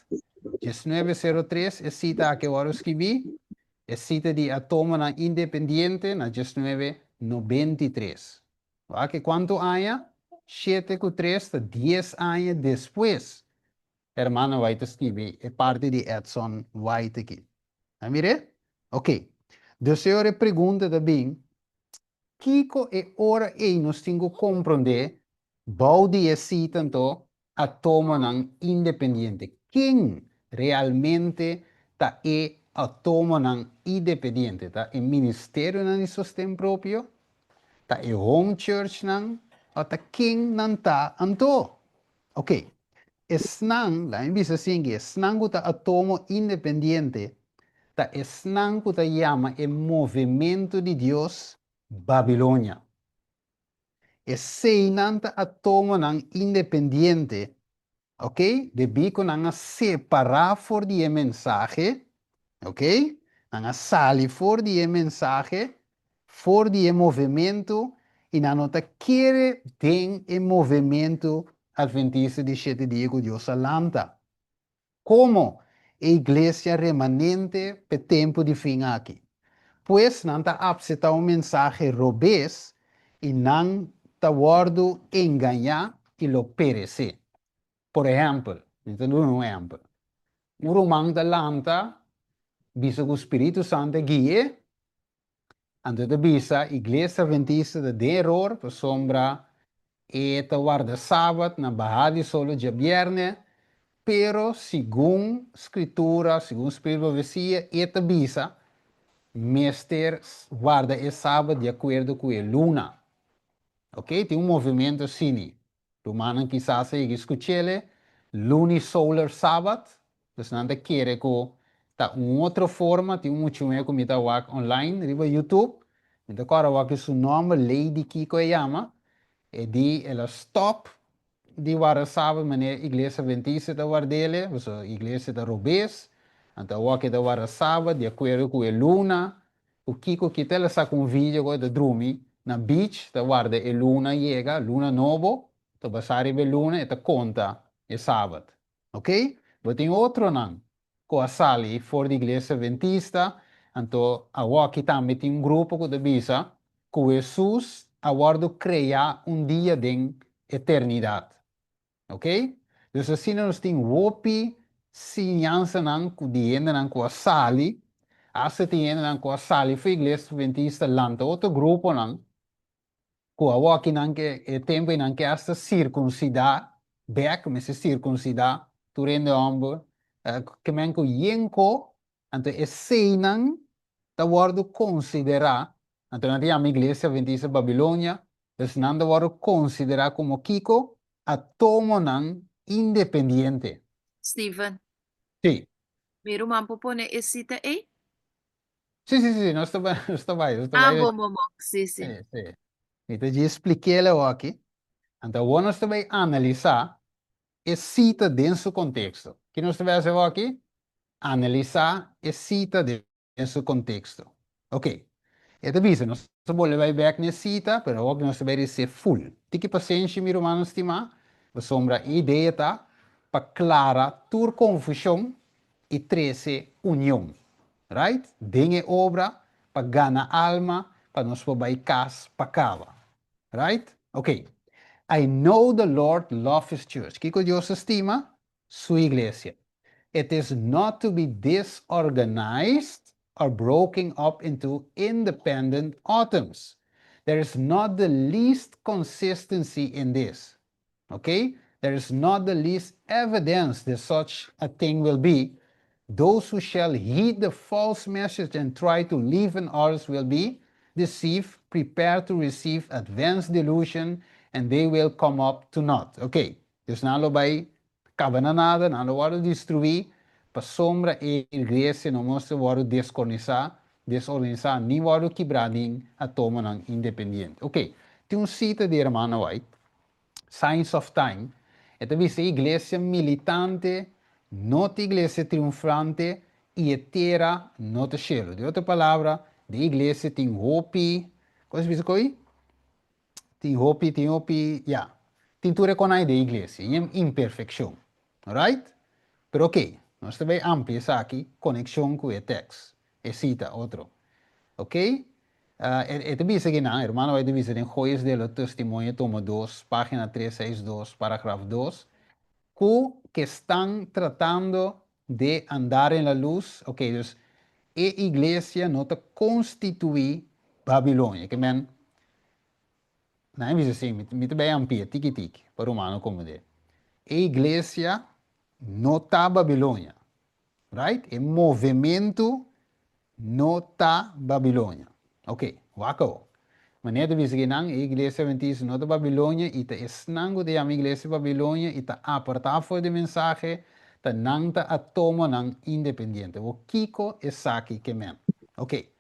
1903, é cita que eu escrevi, é cita de átomo na independiente na 1993. Vai que quanto há? 7 com 3, 10 anos depois. Hermano White escreve, é parte de Edson White aqui. Ah, mire? Ok. Dus eu pergunta também, Kiko e ora e nós temos que compreender, Baudi é tanto atomo não independente. Quem realmente está é atomo não independente? Tá? É ministério não sustento próprio? Tá é home church não? Ou tá quem não está anto? Ok. Esnang, la invisa singi, esnang kuta atomo independiente, ta esnang kuta llama el movimiento de Dios Babilonia. Seinanta atomo nang independiente, ok? Debi ko nang separar for die mensaje, ok? Nang sali for die mensaje, for die movimento, e na nota quiere den el movimento adventista de 7 dias que Deus alanta. Como a igreja remanente pe tempo de fim aqui. Pues não está apseta um mensagem robês e não está guardo enganar e lo perecer. Por exemplo, então um exemplo. Um romano da lanta, bisa que o Espírito Santo guia, ante da bisa, a igreja adventista de error, por sombra, e ta guarda sábado, na barra solo de viernes, pero según escritura, según Espírito de profecia, esta bisa, Mester guarda el sábado de acuerdo com a luna. Ok? Tem um movimento assim. Romano quizás se escutele, lunisolar Sabbath. Dus não te quer que tá uma outra forma, tem muito mais como está online, riba YouTube. Então, agora o seu nome, Lady Kiko Yama, e di ela stop di wara sábado, maneira igreja adventista da wardele, ou igreja da Robes, então o que da wara sábado, de acordo com a luna, o Kiko que ela sa com vídeo da drumi, na beach, da guarda e luna chega, luna novo, to basare be luna e ta conta e sábado, ok? Mas tem outro não, com a sali for de igreja adventista, então a que também tem um grupo que da bisa, com Jesus, aguardo criar um dia de eternidade. Ok? Dus assim nós temos wopi, sinyansa nang kudienda nang kwa sali, asa tienda nang kwa sali, foi igreja adventista lanta, outro grupo nang, kwa waki nang ke tempo nang ke hasta circuncidar, back, mas se circuncidar, turende ombo, que men ko yenko, anto e seinang, ta wardo considerar, anto na a igreja adventista Babilônia, dus nanda wardo considerar como Kiko, atomo ng independiente. Steven, Sí, meron man po po na isita eh? sí, sí, sí, no está bien, no está bien, no está Ah, bien. bom. Sim, Sí, sim. sí. Então, eu expliquei aqui. Então, nós também analisar e cita dentro do contexto. Que nós também fazemos aqui? Analisar e cita dentro do contexto. Ok. Então, bisa, nós vamos back na cita, mas o que nós também ser full. Tique paciência, meu irmão, estimar. A sombra ideia tá para clara tur confusão e trece união. Right? Dinge obra para ganhar alma, para nós poder cas para cava. Right? Ok. I know the Lord loves his church. Kiko Dios estima su iglesia. It is not to be disorganized or broken up into independent atoms. There is not the least consistency in this. Okay? There is not the least evidence that such a thing will be. Those who shall heed the false message and try to live in others will be deceived, prepared to receive advanced delusion, and they will come up to naught. Ok, dus nalo bij cabananada, nalo worden destruir, para sombra e igreja não mostra worden desorganizar, nem worden quebradinho a toma ng independente. Ok, tem um cita de Hermana White, Signs of Time, esta dice iglesia militante, not iglesia triunfante, e a terra não te chelo. De outra palavra, de igreja tem hopi, coisa que você tem hopi, yeah. Tem tudo com a de igreja, em imperfeição, alright? Pero ok, nós também ampliamos aqui, conexão com o texto, e cita outro, ok? É também isso aqui, não, irmão, vai dizer em Joias do Testemunho, tomo 2, página 362, parágrafo 2, que estão tratando de andar em la luz, ok, dus, a igreja não te constitui Babilônia, que men, não é assim, me bem amplia, tiki-tiki, para o humano como de. A igreja não está Babilônia, right? O movimento não está Babilônia. Ok, wako. Maneira de visitar a igreja adventista não está Babilônia e está esnango de a igreja Babilônia e está apartado fora de mensagem, está não está a toma não independente. O Kiko é aqui que men. Ok,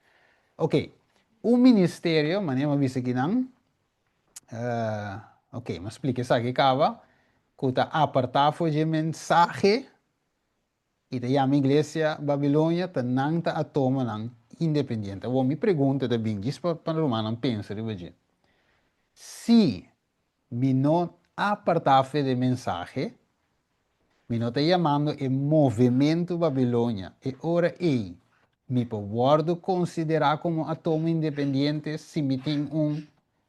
ok. O ministério, maneira de visitar ok, mas explica isso aqui, cava, que está apartado fora de mensagem. E daí a minha igreja Babilônia não está a toma não independente. Eu me pergunto também, diz para o humano pensa, se me não apartar de mensagem, me não está chamando o movimento Babilônia, e ora ei, me pode considerar como atoma independente se me tem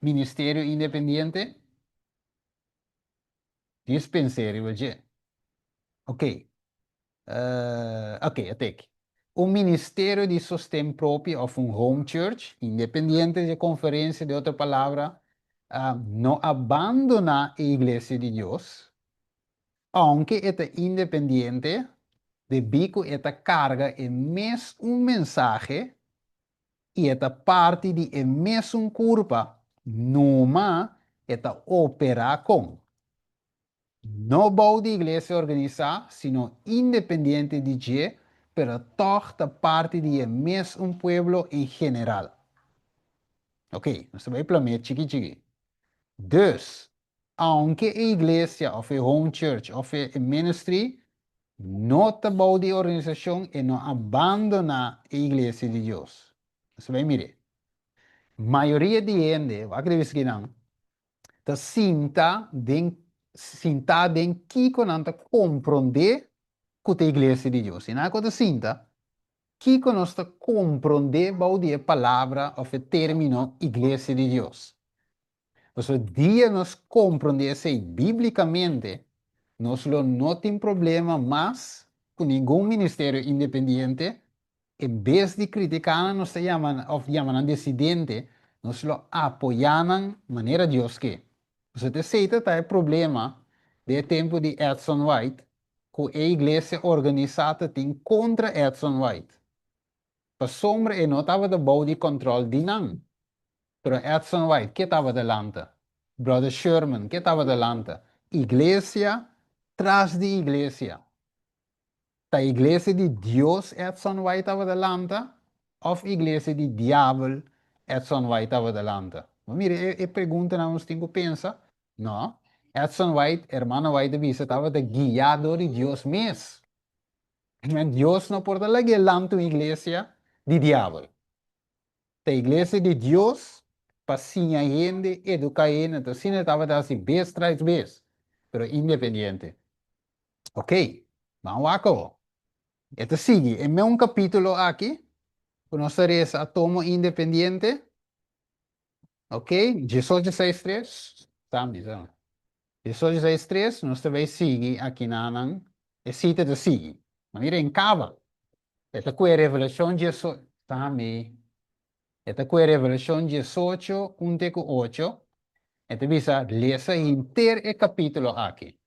ministério independente? Diz pensar, ok. Ok, até aqui. Um ministério de sustento próprio ou um home church, independente de conferência, de outra palavra, não abandona a igreja de Deus, aunque é independente, de bico esta carga é mesmo mensagem e esta parte de é mesmo culpa, numa esta opera com. No bouw de iglesia organizada, sino independiente de je, pero toda parte de mes un pueblo en general. Ok, nós vamos planear chiqui chiqui. Dus, aunque a iglesia of a home church of a ministry, no te bouw de organización e no abandona a iglesia de Dios. Nós vamos mire. Maioria de gente, wat ik even gedaan, te sinta den kiko nanta compreender que a igreja de Deus. E na coisa sinta, kiko nós te compreender a palavra ou o término igreja de Deus. Mas o dia nós compreender isso biblicamente, nós não tem problema mais com nenhum ministério independente. Em vez de criticar, nós chamam dissidente, nós lo apoiamos de maneira Deus que. Você te aceita tá o problema do tempo de Edson White, que a igreja organizada tem contra Edson White. Para sombra e não estava de bom de controle de não. Pero Edson White, que estava delante? Brother Sherman, que estava delante? Igreja tras de igreja. A igreja de Deus Edson White estava delante, ou a igreja de diabo Edson White estava delante? Mas mire, eu pergunto a uns cinco pensa, não, Edson White, hermano White, estava guiado de Deus mesmo. Mas Deus não pode levar delante a igreja de diabo. A igreja de Deus, passinha gente, educa gente, então sim estava assim, vez tras vez, pero independente. Ok, vamos lá. Este sigue, en un capítulo aquí, conoceréis a Tomo Independiente, ok, 18:63, estamos dizendo, 18:63, nós também sigue aqui na Anang, e cita de sigue, maneira em cava, esta é a revelação 18, também, esta é a revelação 18, 1:8, esta visa, lesa inteiro o capítulo aqui.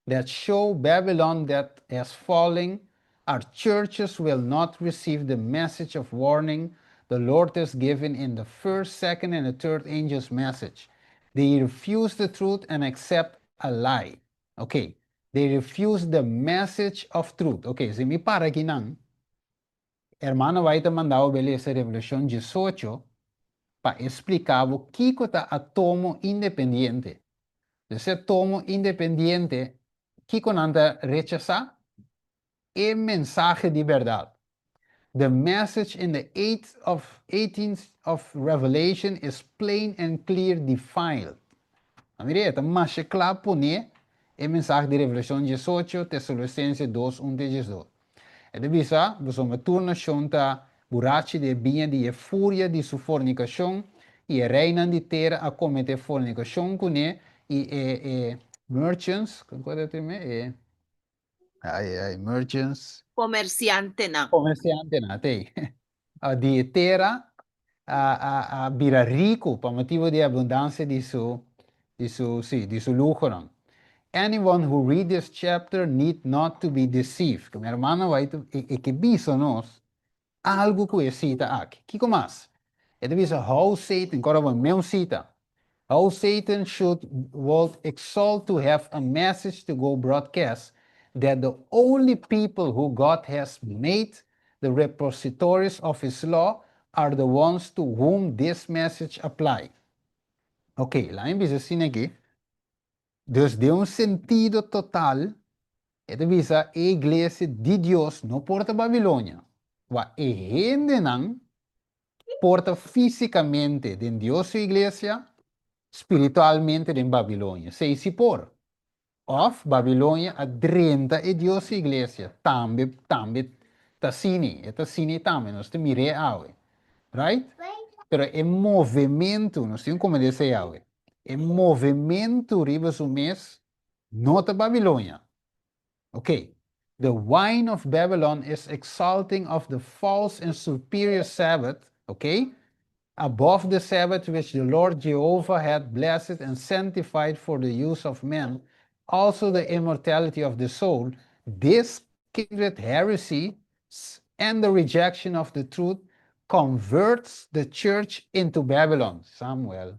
That show Babylon that has fallen, our churches will not receive the message of warning the Lord has given in the first, second, and the third angel's message. They refuse the truth and accept a lie. Okay. They refuse the message of truth. Okay, se me para aqui não, hermano vai te mandar o beleza Revolução 18 para explicar o que é a tomo independente. Esse tomo independente, que anda rechazar? é mensaje de verdade. The message in the 18th of Revelation is plain and clear defined. Amire, mas é claro pone é mensagem de Revelação 18, Tessalonicenses 2, 1 de Jesus. E de visa, você me turna chonta burachi de binha de fúria de sua fornicação e reina de terra a cometer fornicação com ele e merchants, como pode ter me? Merchants, Comerciante na. comerciante na te. A de terra a vira rico por motivo de abundância de su lujo. Não? Anyone who read this chapter need not to be deceived. Meu irmão vai que biso nós algo que é cita aqui. Que mais? É de visa how Satan, agora vamos meu cita. How Satan would exalt to have a message to go broadcast that the only people who God has made the repositories of his law are the ones to whom this message apply. Ok, lá em vez assim aqui, Deus deu sentido total, é de visa a igreja de Deus não porta Babilônia. A gente não porta fisicamente de Deus e igreja, espiritualmente de Babilônia. Se por. Of Babilônia adrenta e Deus e igreja. Também, tassini. E tassini também. Nós temos mire awe. Right? Pero é movimento, nós temos como dizer awe. É movimento riba o mês, nota Babilônia. Okay. The wine of Babylon is exalting of the false and superior Sabbath, okay, above the Sabbath which the Lord Jehovah had blessed and sanctified for the use of men, also the immortality of the soul. This kindred heresy and the rejection of the truth converts the church into Babylon. Samuel.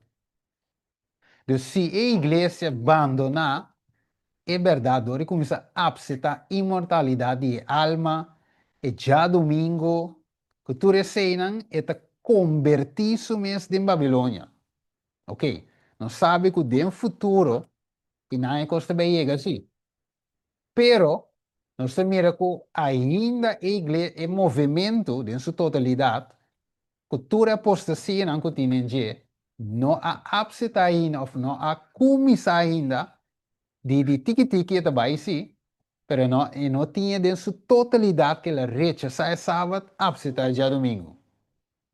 Dus se a igreja abandonar é verdade, agora começa a aceitar a imortalidade de alma, e já domingo, que tu recebem, é convertir isso mesmo em Babilônia. Ok? Não sabe que no futuro, e não é costa bem chega assim. Pero, nós mira que ainda a igreja é movimento, em sua totalidade, cultura apostasia não continente, não há aceitar ainda, ou não há começar ainda, de tiki-tiki é também sim, pero não tinha de sua totalidade que ela rechaça sábado, absenta já domingo.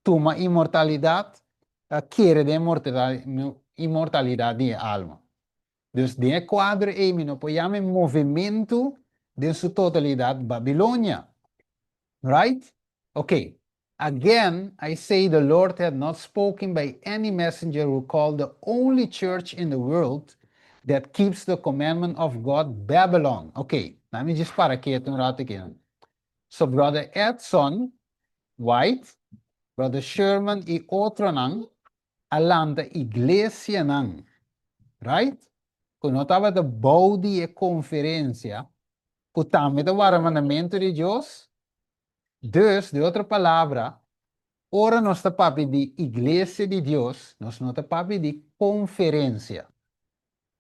Toma imortalidade, quer de imortalidade de alma. Dus de quadro é não apoiamos movimento de sua totalidade Babilônia. Right? Okay. Again, I say the Lord had not spoken by any messenger who called the only church in the world that keeps the commandment of God, Babylon. Okay, let me just para aqui um rato aqui. So, Brother Edson White, Brother Sherman e outro não, alanda igreja não. Right? Quando estava da body e conferência, o também do mandamento de Deus. Dus, de outra palavra, ora nós está papi de igreja de Deus, nós não está papi de conferência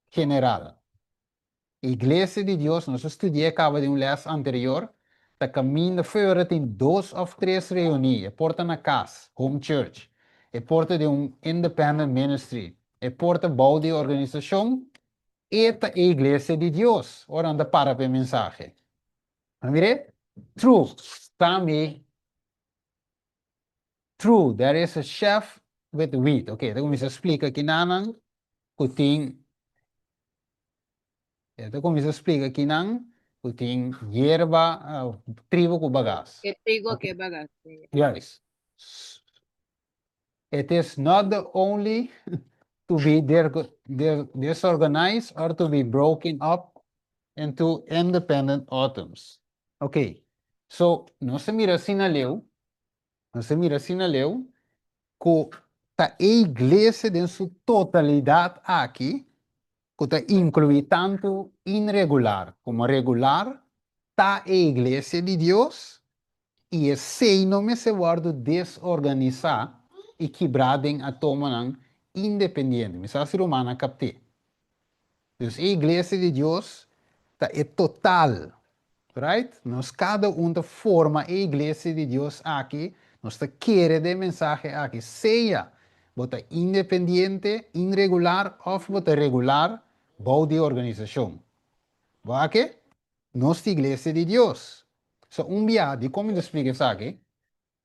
general. Igreja de Deus, nós estudamos acaba de les anterior, da caminho fora tem 2 ou 3 reuniões, porta na casa, home church, é porta de independent ministry, é porta bau de organização, esta é a igreja de Deus. Ora anda para a mensagem. Mire, true, também. True, there is a chef with wheat. Okay, então começa a explicar que não tem. Então começa a explicar que não tem hierba, trigo com bagaço. Que trigo Okay. que bagaste. Yes. It is not the only to be disorganized or to be broken up into independent atoms. Okay. So, não se mira assim na leu, que a igreja em sua totalidade aqui, que inclui tanto irregular como regular, tá a igreja de Deus e esse nome se guarda desorganizar e quebrado em atoma independente. Mas a ser humana capte. Então, a igreja de Deus tá é total, right? Nós cada um forma a igreja de Deus aqui, nós quer de mensagem aqui, seja bota independente, irregular ou bota regular, bom de organização. Aqui, nossa igreja de Deus. So, dia, de como eu explico isso aqui,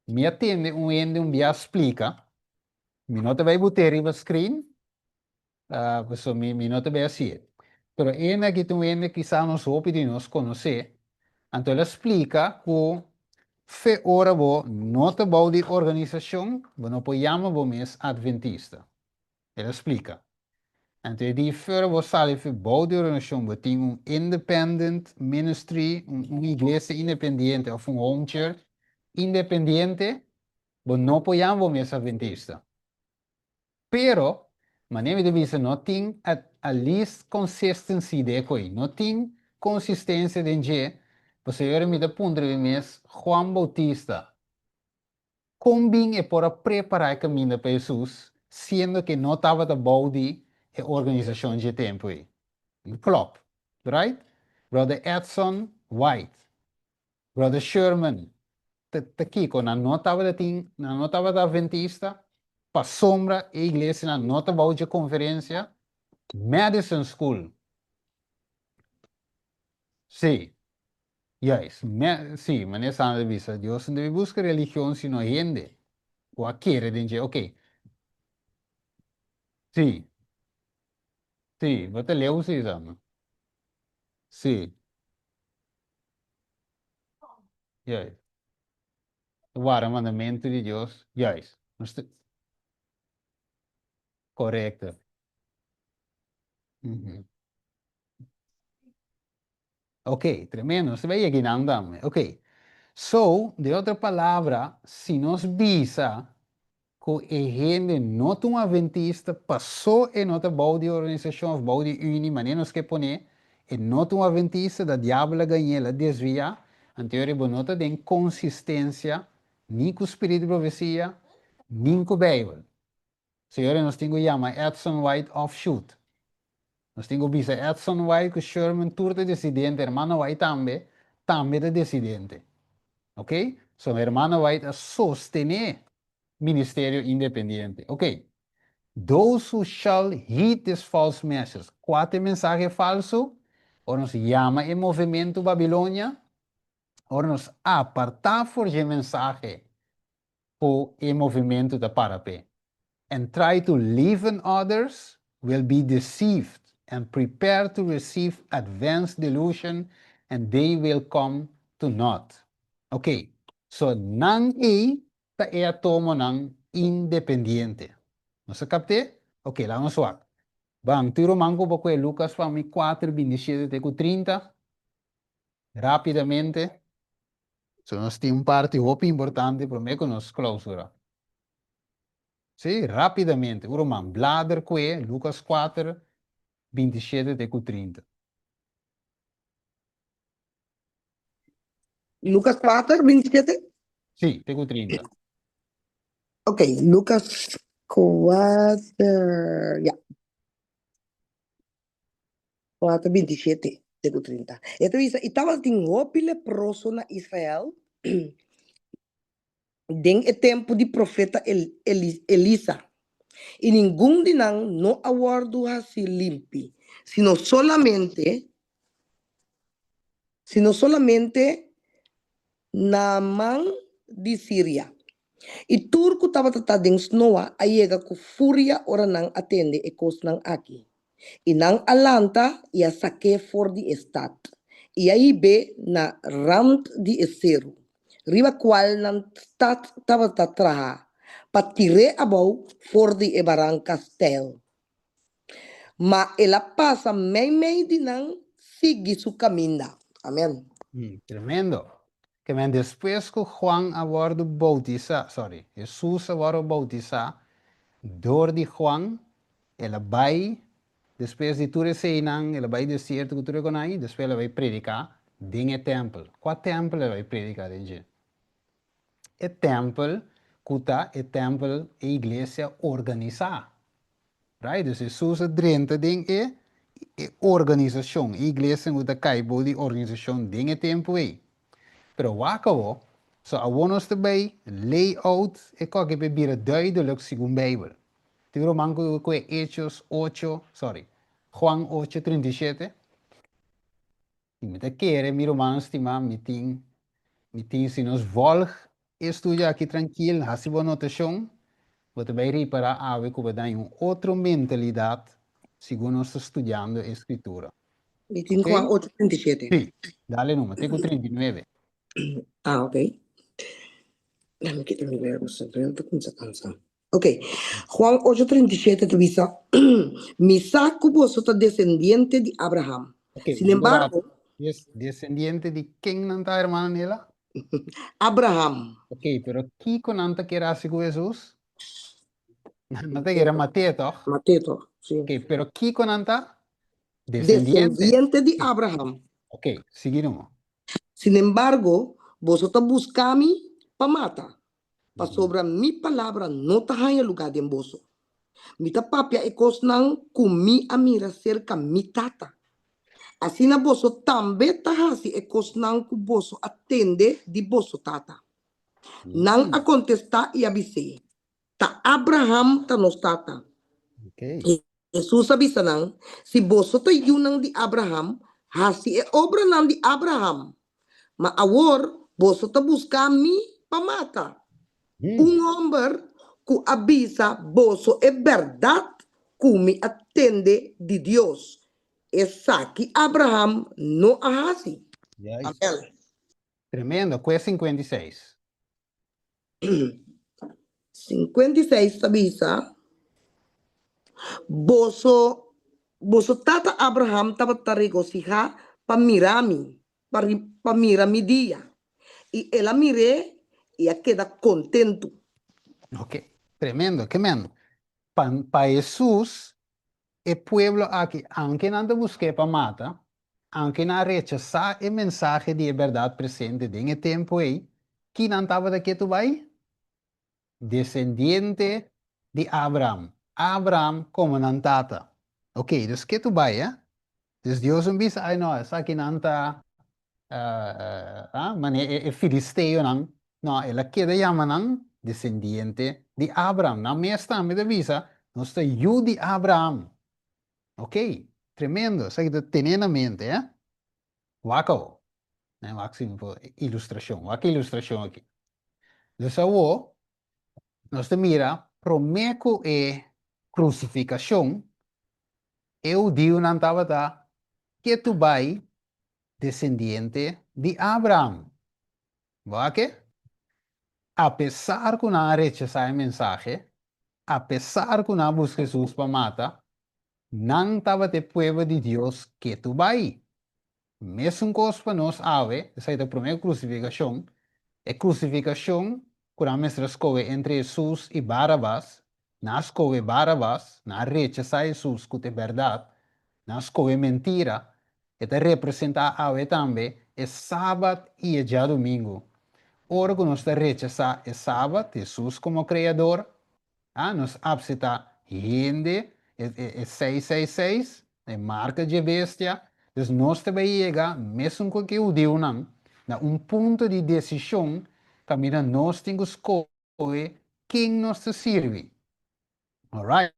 me atende um dia explica, me nota vai botar em screen, so me nota vai assim. Pero ainda que tu ainda quizá nos hope de nos conhecer, então ela explica que fe ora bo nota bom de organização, bo não podemos bo mes adventista. Ela explica. Então die für bo sale für bom de organização, bo tem independent ministry, igreja independente ou home church independente, bo não podemos bo mes adventista. Pero, maneira de vista, não tem a least consistency de coi, não tem consistência de que você era me da ponto de mês Juan Bautista. Combin é para preparar o caminho para Jesus, sendo que não estava da body e organização de tempo aí. Klopp, right? Brother Edson White, Brother Sherman, Kiko, na nota da Adventista, para sombra a igreja na nota de conferência, Madison School. Sim, yes, sim, mas nessa de vista, Deus não deve buscar religião sino gente. O aquele de dizer, ok, sim, sim, você leu sim, exame. Sim, yes. O mandamento de Deus, yes. Correto. Uhum. Ok, tremendo, você vai aqui andando. Ok. So, de outra palavra, se nós visa que a gente não é um adventista, passou em outra boa de organização, boa de uni, maneira nós que poner, e não é um adventista, da diabo ganha, ela desvia, anterior, não tem consistência, nem com o espírito de profecia, nem com a Bíblia. Senhor, nós temos que chamar Edson White offshoot. Nós temos que dizer Edson White, que Sherman, turta decidente, hermano White também é decidente. Ok? So, hermano White a sostener ministério independente. Ok? Those who shall heed this false message. Quatro mensaje falso, ou nos chama em movimento Babilônia, ou nos apartar por esse mensagem por em movimento da Parapé. And try to live in others will be deceived and prepare to receive advanced delusion and they will come to naught. Ok, so nang ta é tomo ng independiente. Nasa kapte? Ok, lá vamos lá. Bang, tiro mango pa kwe Lucas pa mi 4, 27 e 30. Rapidamente. So nós temos parte muito importante para mim que nós clausura. Sim, rapidamente. O romano, bladder kwe, Lucas 4, 27 e 30. Lucas 4, 27. Sim, te 30. Ok, Lucas 4, ya. 4, 27, tengo 30. Ito isa, itawag ting hopi leproso na Israel, ding e tempo di profeta Elisa. Y ningún dinang no awardo si limpi, sino solamente naman di Syria. Y turco tava tatading snowa ayega ku furia ora nang atende e kos nang aki. Inang alanta ia sake for di estat. Ia ibe na ramt di eseru. Riba kwal ng stat tava tatraha. Patire abaw for di e barang kastel. Ma ela pasa may dinang sigi su caminda. Amen. Tremendo. Que men después que Juan abordo bautiza, sorry, Jesús abordo bautiza, door di Juan, ela vai, depois de tudo isso ela vai deserto que tudo conai, depois ela vai predicar dentro do templo. Qual templo ela vai predicar dentro? É templo, kuta é templo, é igreja organizada. Right? Dus Jesus drenta ding e organização, igreja uta caibo de organização dinge tempo aí. Pero wakawo, so awonos erbij, layout, e kake bebira duidelijk según Bijbel. Tiro manco que Hechos 8, sorry, Juan 8:37. E me te quere, mi romano stima, mi ting si nos volg, estudia aqui tranquilo, hasi boa notação, você vai reparar ave que vai dar uma outra mentalidade, segundo nós estudando a escritura. Meeting Ok? Juan 8:37. Sí, dale número, tengo 39. Ah, ok. Déjame quitar mi verbo, se enfrenta con esa canción. Ok, Juan 8:37 te dice, Misaco vos sos descendiente de Abraham. Ok, Sin embargo, descendiente de quem não está, hermana Nela? Abraham, Ok, pero aqui con anta que era con Jesús, no te era Mateo, toch? Mateo, sí. Ok, pero aqui con anta, descendiente. Descendiente de Sí. Abraham. Ok, seguimos. Sin embargo, vosotros buscami para matar. Para sobre mi palabra no está en lugar de vosotros. Mita papia e nang kumi amira cerca mi tata. Assim na boso também tahasi e nang ku boso atende di boso tata. Nang a contestar e abise. Ta Abraham ta nos tata. Ok. Jesus abisa nang, si boso ta yunang di Abraham, hasi e obra nang di Abraham. Ma awor, boso ta busca mi pamata. Homem que avisa boso é verdade que atende de Deus. Essa que Abraham não ahasi. Yes. Amém. Tremendo, que é 56. 56 avisa. Boso tata Abraham estava regocijar para mirami, para mirami dia. E ela mire e queda contento. Ok, tremendo, tremendo. Para Jesús, el pueblo aquí, aunque no te busque para matar, aunque no rechazar el mensaje de verdad presente en el tiempo ahí, ¿quién andaba de que tú vas? Descendiente de Abraham. Abraham como nantata. Ok, dus que tu vas, ¿eh? Dus Dios un bis, ay no, esa que nanta, man, filisteo nan, no, el que de llaman descendiente de Abraham. Na me está, me devisa, no está yo de Abraham. Ok, tremendo, sei que tenha na mente, ¿eh? Wako, né? Máximo ilustração, waka ilustração aqui. Dus awo, nós te mira, promeco e crucificação, eu digo não estava tá, que tu vai descendiente de Abraham. Wake? Apesar que não rechazar a mensagem, apesar que não busca Jesus para matar, não estava te povo de Deus que tu vai. Mesmo coisa para nós, ave, essa é a primeira crucificação, é crucificação, quando a mestra escolhe entre Jesus e Barabás, na escolhe Barabás, na rechazar Jesus, que é verdade, na escolhe mentira, e te representa ave também, é sábado e é dia domingo. Ora, que nós rechazar é sábado, Jesus como Criador, nos absita gente, é 666, é marca de bestia. Então, nós também chega, mesmo que o Deus não, na ponto de decisão, que nós temos que escolher quem nos serve. Alright?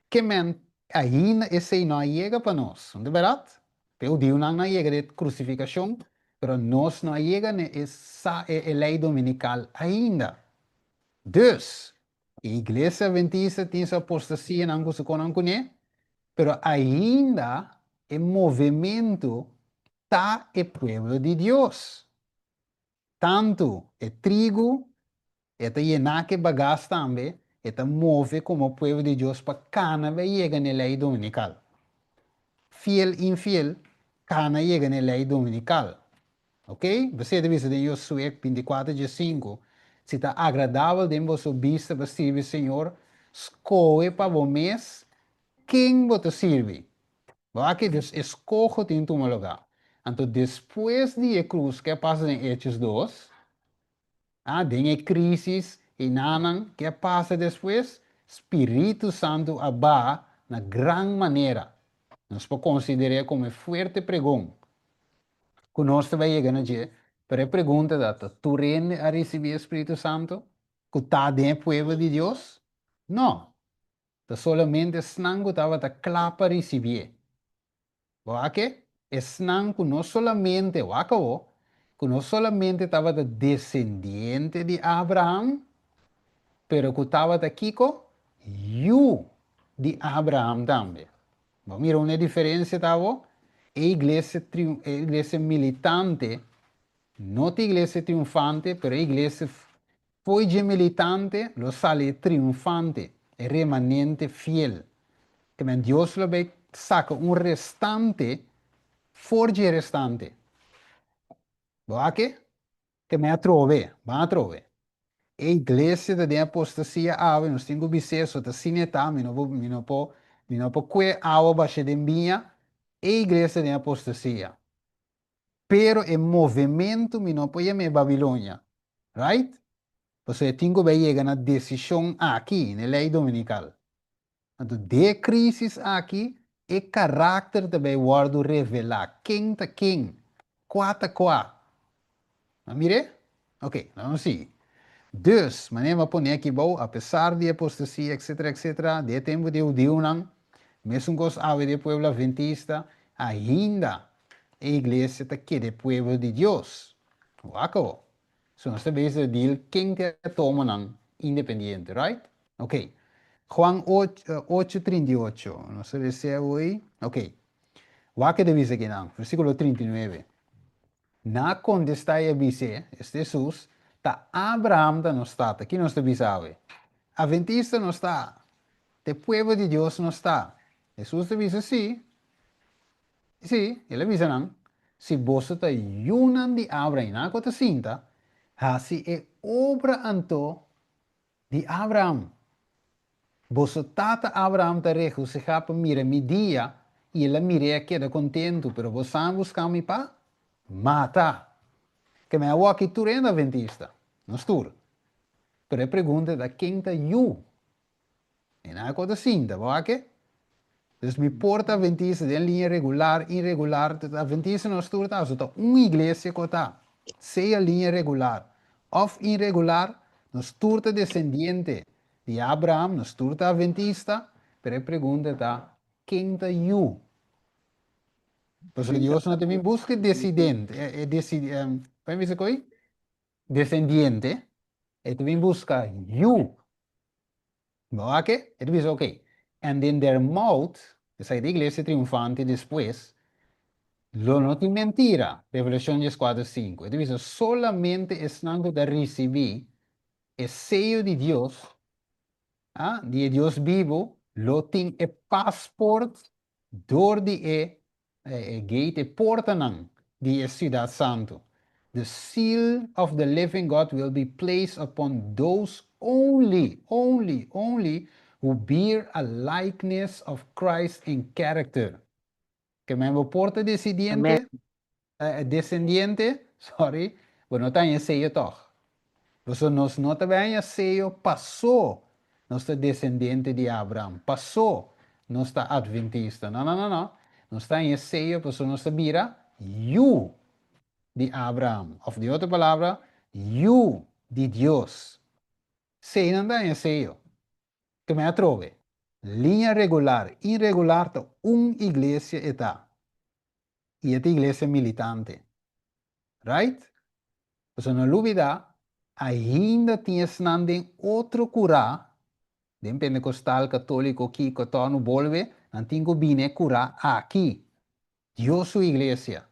Que men, ainda esse não chega para nós, não é verdade? O Deus não chega de crucificação, mas nós não chega nessa lei dominical ainda. Dus, a igreja adventista tem sua apostasia em algo que se conhece, pero ainda o movimento está o pueblo de Deus. Tanto o trigo, está llena que bagaça também, está move como o pueblo de Deus para cana vai chegar na lei dominical. Fiel, infiel, cana chega na lei dominical. Ok? Você deve ver em Josué 24:5. Se está agradável de vossa vista para servir o Senhor, escolhe para o mês quem você serve. Aqui Deus escolhe em tu lugar. Então, depois de a cruz que passa em Hechos 2, tem a crise e nanan que passa depois, Espírito Santo abá na grande maneira. Nós podemos considerar como fuerte pregão. Conosco vai chegar a dia, para a pergunta data, tu rende a receber o Espírito Santo? Que está dentro do povo de Deus? Não. Tá solamente snango estava a clapa receber. Porque snango não solamente, que não solamente estava descendente de Abraão, pero que estava aqui com you de Abraão também. Vamos mirar uma diferença, tá bom? A igreja militante, não a igreja triunfante, pero a igreja foi de militante, lo sale triunfante, é remanente fiel. Que men Deus lo vai saca restante, forge restante. Boa que me atrove, va atrove. A igreja da apostasia ave, nós temos biseso, ta sineta, mi no po que ava baixo de minha, a igreja da apostasia. Pero o movimento mi no po me Babilônia, right? Você tem que chegar na decisão aqui, na lei dominical. Então, de crise aqui, o caráter também guardo revelar. Quem tá quem? Quata qua. Mire? Ok, vamos seguir. Dus, maneira põe aqui, bom, apesar de apostasia, etc., de tempo de Udeunan, mesmo com os aves do povo adventista, ainda a igreja está aqui do povo de Deus. Acabou. So, nós estamos a dizer quem te toma independente, right? Ok. Juan 8:38. Não sei se é hoje. Ok. O que deve aqui, não? Versículo 39. Na contestai a dizer, este Jesus, tá Abraham da não está, aqui não está bisabe. Adventista não está. O povo de Deus não está. Jesus te diz sim. Sim, ele diz não. Se você está unan de Abraham, na cota cinta, assim é obra anto de Abraham. Você tata Abraham te rejo, se capa mira mi dia, e ele mira queda contento, pero você buscar mi pa mata. Que me hago aqui tu renda adventista, não estou. Pero a pergunta da quem tá you. E na coisa cinta, vá que? Dus me porta adventista de linha regular, irregular, adventista não estou, tá? Só igreja que tá. Seja linha regular. Of irregular, não estou descendente de Abraham, não estou adventista, pero a pergunta da quem tá you. Porque Deus não também busca descendente, como diz aqui? Descendiente, e também busca you. Ok? Ele diz, ok. And in their mouth, essa é a igreja triunfante depois, lo não tem mentira. Revelação 4:5. Ele diz, solamente estão de receber o sello de Deus, de Deus vivo, lo tem o passport door de gate, porta não, de Cidade Santo. The seal of the living God will be placed upon those only who bear a likeness of Christ in character. Que mesmo porta Amen. descendiente, sorry, bueno, está em sello toch. Você nos nota bem a sello passou, nossa descendente de Abraão, passou, nossa adventista. Não. Não está em sello, você não sabia, you de Abraão. Of de outra palavra, you de Deus. Sei não dá em sello. Que me atrove. Linha regular, irregular, igreja está. E esta igreja militante. Right? Você não duvida, ainda tinha em outro curá, de pentecostal, católico, que no volve, não tem que vir curá aqui. Deus sua igreja.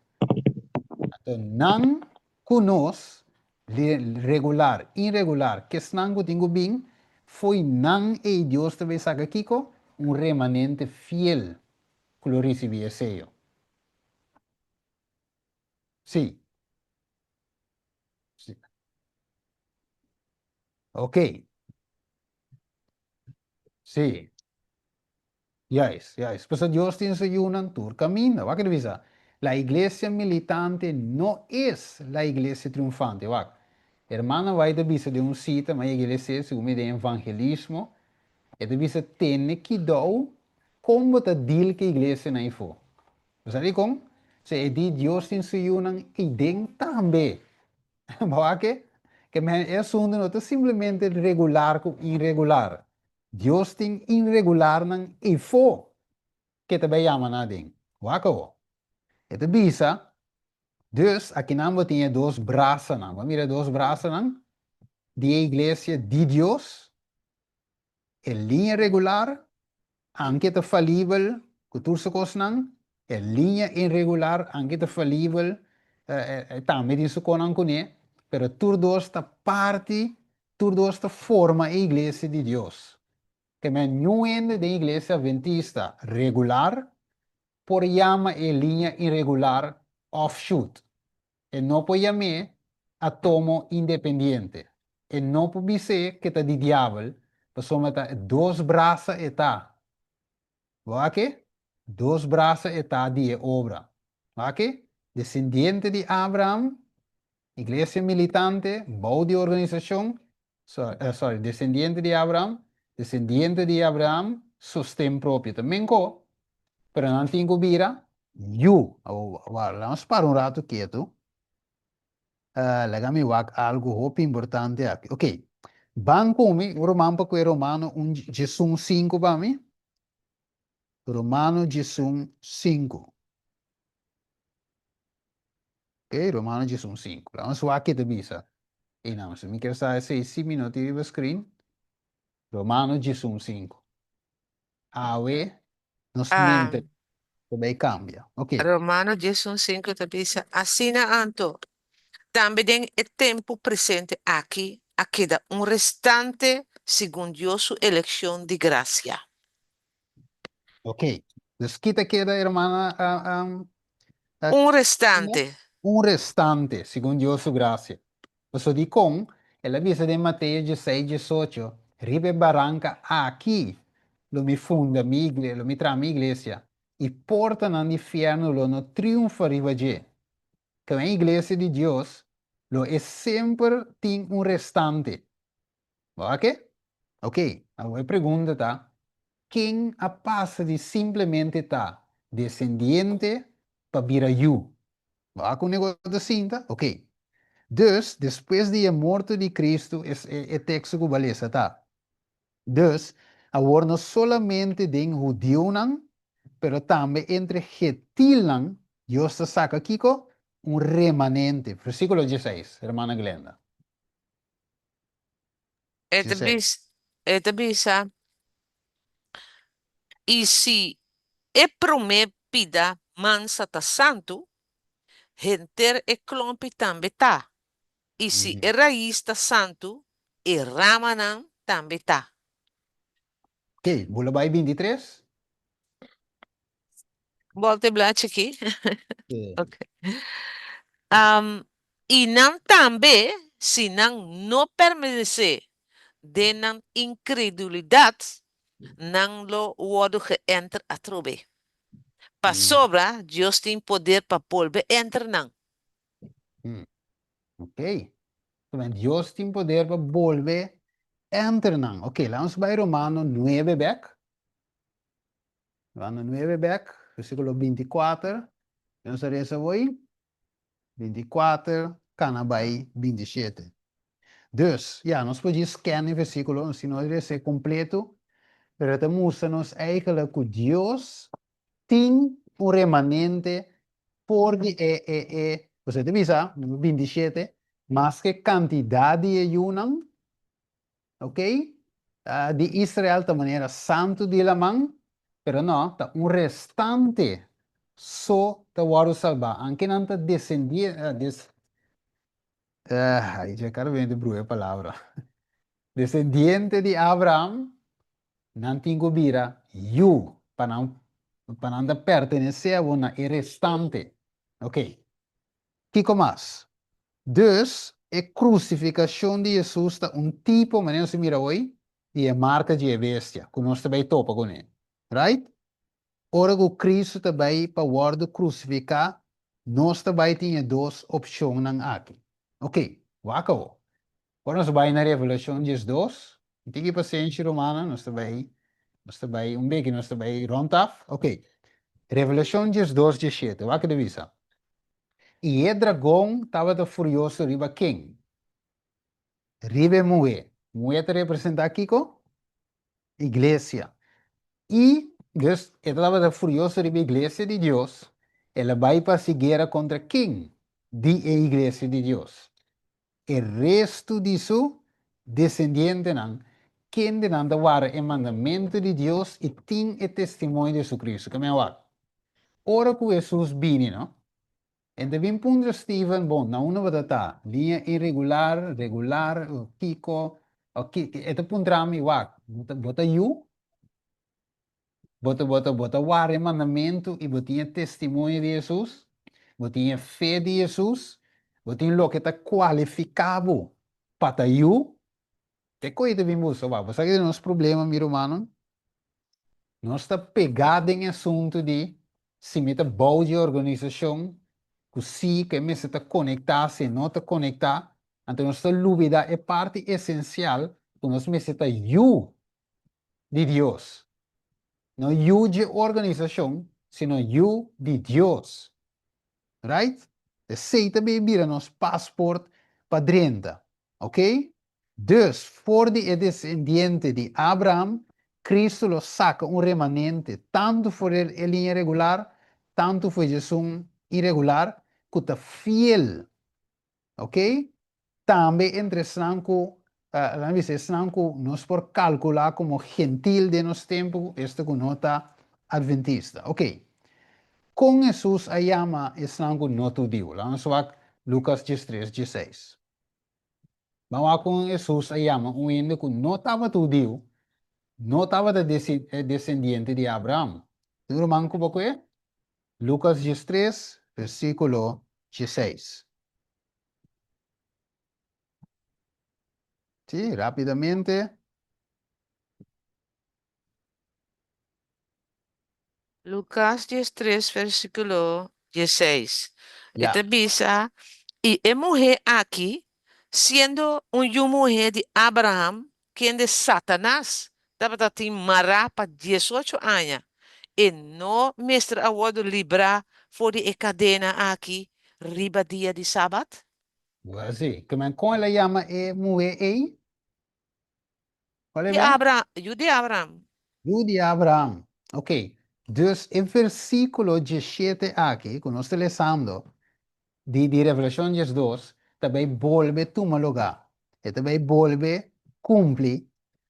Então, não conosco, regular, irregular, que não tem que vir, foi não e Deus também saca aqui com remanente fiel que lo recebia sello. Sim. Sí. Ok. Sí. Yes. Pues Dios tiene un tour camino. ¿Va que divisa? La iglesia militante no es la iglesia triunfante. ¿Va? Hermana, va a divisa de un sitio, ma iglesia se de evangelismo. E divisa tiene que dar como te deal que iglesia na ifo. Sabe como? Se é de Deus tem se unam e den também. Mas que é assunto não é simplesmente regular com irregular. Deus tem irregular não ifo que também chama na den. Waka. Itu bisa. Dus, aqui não tinha dois braços, não. Mira, dois braços, não. De igreja de Deus, em linha regular, anche te falível, cultura cosnan, em linha irregular, anche te falível, também isso conan cune, pero tur dois ta parte, tur dois ta forma a igreja de Deus. Que me nuende de igreja adventista regular, por llama em linha irregular offshoot. E não pode chamar a tomo independiente. E não pode dizer que está de diabo, pessoa está dois braços e tá. Vai dois braços e tá de obra. Vai descendiente de Abraham, igreja militante, bau de organização, sorry, descendiente de Abraham, sostém próprio também co, pero não tem vira, vamos para um rato quieto. Legami wak algo hopi importante aqui. Ok. Banco mi, Romano que Romano Gesù 5 para mim. Romano Gesù 5. Ok, Romano Gesù 5. Vamos aqui de bisa. E não, se me quer sair 6 minutos de screen. Romano Gesù 5. Awe, nos mente também cambia. Ok. Romano 10:5 dice, assina anto, também é tempo presente aqui, aqui dá um restante segundo Deus sua eleição de graça. Ok. Dus kita queda, hermana, Um restante. un restante, secondo Dio su grazia. Questo di con, e la vista di Matteo 16, 18, ribe barranca aqui, lo mi funda, lo mi tra mi iglesia, e porta all'inferno, lo no triunfa riva G. Che la iglesia di Dios, lo è sempre tin un restante. Va che? Ok, a voi pregunta ta, quem a passa de simplesmente ta descendiente para vir a you? Va com o negócio da cinta? Ok. Dus, depois de a morte de Cristo, é texto que beleza, tá? Dus, agora não solamente de judeu não, pero também entre gentil não, Deus saca aqui um remanente. Versículo 16, hermana Glenda. Esta bisa, e se é prometida mansa ta santo, renter e clompe também tá. E se é raiz ta santo, e ramanan também tá. Ok, Bulabay 23. Volte blanche aqui. Sim. Ok. E não também, se não permanecer de não incredulidade, não lo wado que entra a trobe. Para sobra, Deus tem poder para volver entrar não. Ok. Então, Deus tem poder para volver entrar não. Ok, vamos para Romano 9 back. Romano 9 back, versículo 24. Vamos a essa hoy. 24, Canabai 27. Dus, ja, nós podemos scannen o versículo, se não ele ser completo, pero het mostra-nos eigenlijk que Deus tem um remanente por você te visa, 27, mas que quantidade de unam, ok? De Israel de maneira santo de la mão, pero não, tá um restante só te waru salvar, anche não te descendia, aí já quero ver de bruxa a palavra. Descendiente de Abraham, não tem gobira, you, para não pertencer a uma restante. Ok. Kiko mais. Dus, a crucificação de Jesus está um tipo, mas não se mira hoje, de marca de bestia, que nós também topa com ele. Right? Ora, o Cristo também, para o crucificar, nós também tinha duas opções aqui. Ok, waka. Quando nós vai na Revelação 12, tem paciência romana, nós também Nós está bem, beetje, nós está bem rondaf. Ok. Revelação 2, 17. Wat que divisa? E o dragão estava furioso riba quem? Riba mulher. Mulher te representa aqui com igreja. E Deus estava furioso riba igreja de Deus. Ela vai para seguir contra quem? De igreja de Deus. O resto disso, descendiente não, quem de não dar o mandamento de Deus e tem o testemunho de Jesus Cristo. Que me va. Ora que Jesus vini, não? Então, vem punto Steven, bom, na uma batata, linha irregular, regular, o Kiko, o Kiko, ito punto rami, wak, bota you, bota ware mandamento e botinha testemunho de Jesus, botinha fé de Jesus, botinha lo que está qualificado para you, que coisa vimos, você sabe que nosso problema, meu irmão, nós está pegado em assunto de se meta boa de organização, que me se está conectar, se não está conectar, então nossa dúvida é parte essencial, que nós me está you de Deus, não you de organização, sino you de Deus, right? De seita bebira nos passport para dentro, ok? Dus, voor de descendiente de Abraham, Cristo lo saca un remanente, tanto por el irregular, tanto por Jesus irregular, que está fiel, ok? Também entre Franco, Franco nos por calcular como gentil de nos tempo, este com nota adventista, ok? Com Jesus a llama Franco no tu dio, vamos a Lucas 13, 16. Vamos com Jesus a llama um ende que não estava tu dio, não estava descendiente de Abraão. Tudo manco pouco é? Lucas 13, versículo 16. Sí, rapidamente. Lucas 13, versículo 16. Ya. Esta bisa, y es mujer aquí, siendo una mujer de Abraham, quien de Satanás, estaba mará para 18 años, y no mestre aguardo librar por de cadena aquí, riba dia de sábado. Assim, como ela chama é mulher aí? Qual é De bom? Abraham, yo de Abraham. De Abraão. Ok. Dus, em versículo 17 aqui, que nós estamos lendo, de Revelação 2, também volve tomar lugar. E também volve cumprir.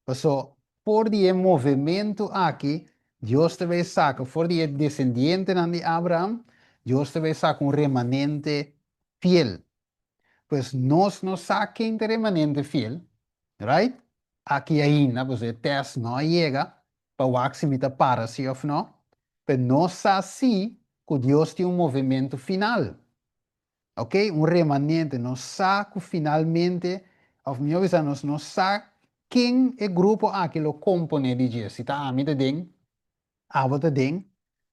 Então, por de movimento aqui, Deus também saca, por de descendente de Abraão, Deus também saca um remanente fiel. Pues nós não saquem de remanente fiel, right? Aqui ainda, pues o teste não chega para o aximita para si ou não, mas nós sabemos que Deus tem um movimento final, ok? Um remanente, nós sabemos que finalmente, of melhor visão, nós não sabemos quem é o grupo aqui que compõe de Deus. Se está a mim de abo de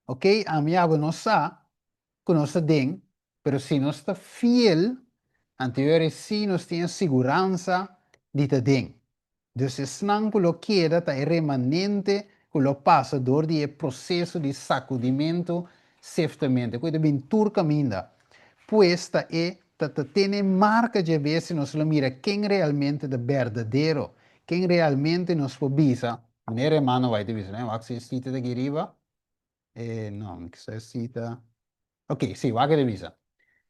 ok? A mim abo não sabe que nós den, pero se nós está fiel, anterior sim nós temos segurança de ter. Dus snanco lo queda ta remanente que lo passa door die processo de sacudimento certamente. Coisa bem turca minda. Puesta é tiene marca de vez nos lo mira quem realmente é verdadeiro, quem realmente nos pobisa. Meneer hermano vai te visar, né? Wat se cita daqui riba? Não, que se cita. Ok, sim, wat que visa.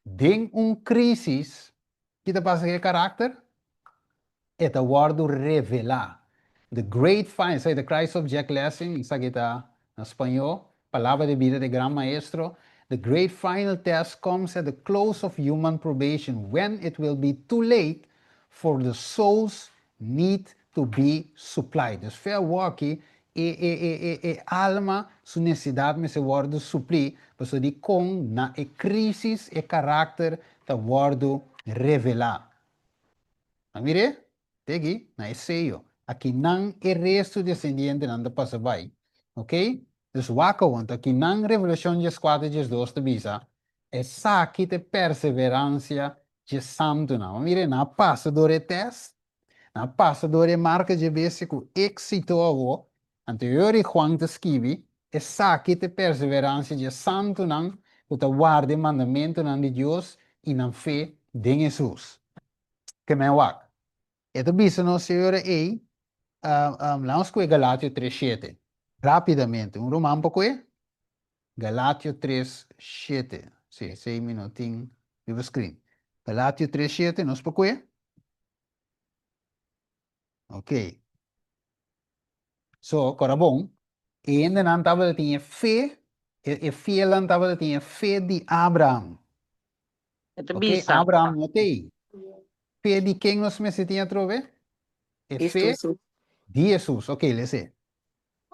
Den crisis, que te passa que caráter? Eta wardo revelar. The Great Fine, say the Christ of Jack Lessing, isa kita na espanhol, palabra de vida de gran maestro. The great final test comes at the close of human probation, when it will be too late for the soul's need to be supplied. Dus fair walkie, alma, su necessidade me se wardo supli, paso di con na crisis e carácter ta wardo revelar. Mire, tegi, na seio. Aqui não é resto descendente não passa vai. Ok? Dus waka want aqui não Revelação 4, 2 te bisa. É saque de perseverança de santo não. Mire, na passa do teste, na passa do marca de vez com êxito Anterior Juan te escrevi, e saque te perseverança de santo nan, o te guarde mandamento nan de Deus e nan fé de Jesus. Que me wak. Ito bisa no, Senhor, vamos com Galátia 3:7. Rapidamente, um romano para quê? Galátia 3:7. Sim, 6 minutinhos. Viva screen. Galátia 3:7, nós para quê? Ok. So, agora bom. E ainda não estava tinha fé, e fiel não estava tinha fé de Abraão. Ito Ok? bisa. Abraão não tem. Fé de quem nós me tinha trove? É Isto fé su. de Jesus. Ok, let's see.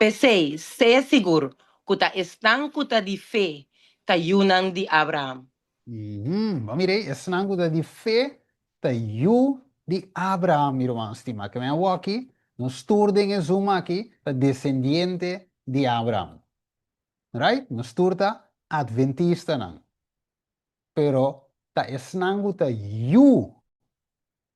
P6, seja seguro, kuta estang kuta di fe, tayunang di Abraham. Vamos ver, é sinal de fé da you de Abraão, meu irmão, estima. Que me aqui, nos turdem e zuma aqui, da descendente de Abraão. Right? Nos turda adventista, não. Pero, ta é sinal da you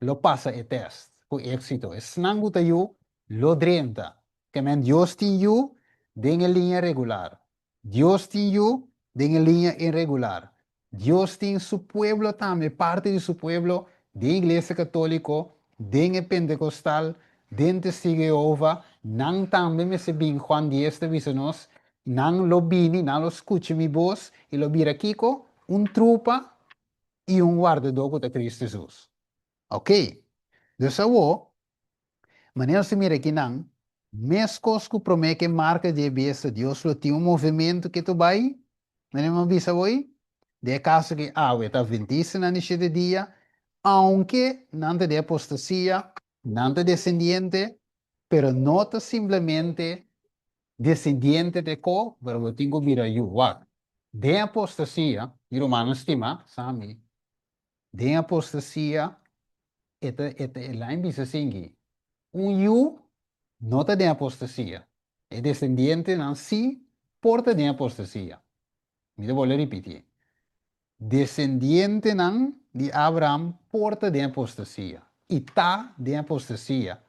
lo passa e test, com êxito. É sinal da you lo drenta. Que men Deus tem you, em linha regular. Deus tem you, em linha irregular. Dios tiene su pueblo también, parte de su pueblo, de iglesia católica, de pentecostal, de testigo de Jehová, nan también me se bin Juan 10 te dice nos, nan lo bini, nan lo escuche mi voz, y lo bira kiko, un trupa y un guardador de Cristo Jesús. Ok, dus awo, maneira se mira aqui não, mes cosco promete que marca de besta, Deus lo tem um movimento que tu vai, não bisa hoje, de caso que está adventista na niche de dia, aunque não te de apostasia, não te descendiente, pero não te simplesmente descendiente de co, pero lo tengo mira you, what? De apostasia, e romano estima, sami, de apostasia, eta elain bisa singi, you nota de apostasia. É descendiente não si porta de apostasia. Me vou repetir. Descendiente não de Abraão porta de apostasia. E tá de apostasia.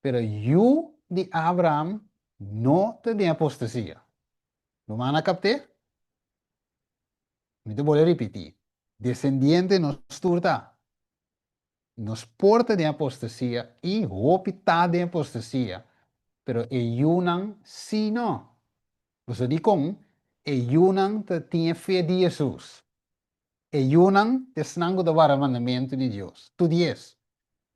Pero you de Abraão nota de apostasia. Não mana capte? Me vou repetir. Descendiente nos turta. Nos porta de apostasia e hopi tá de apostasia. Pero e yunan si no. Você diz com e yunan te tinha fé de Jesus. E yunan te snango da vara mandamento de Deus. Tu diz,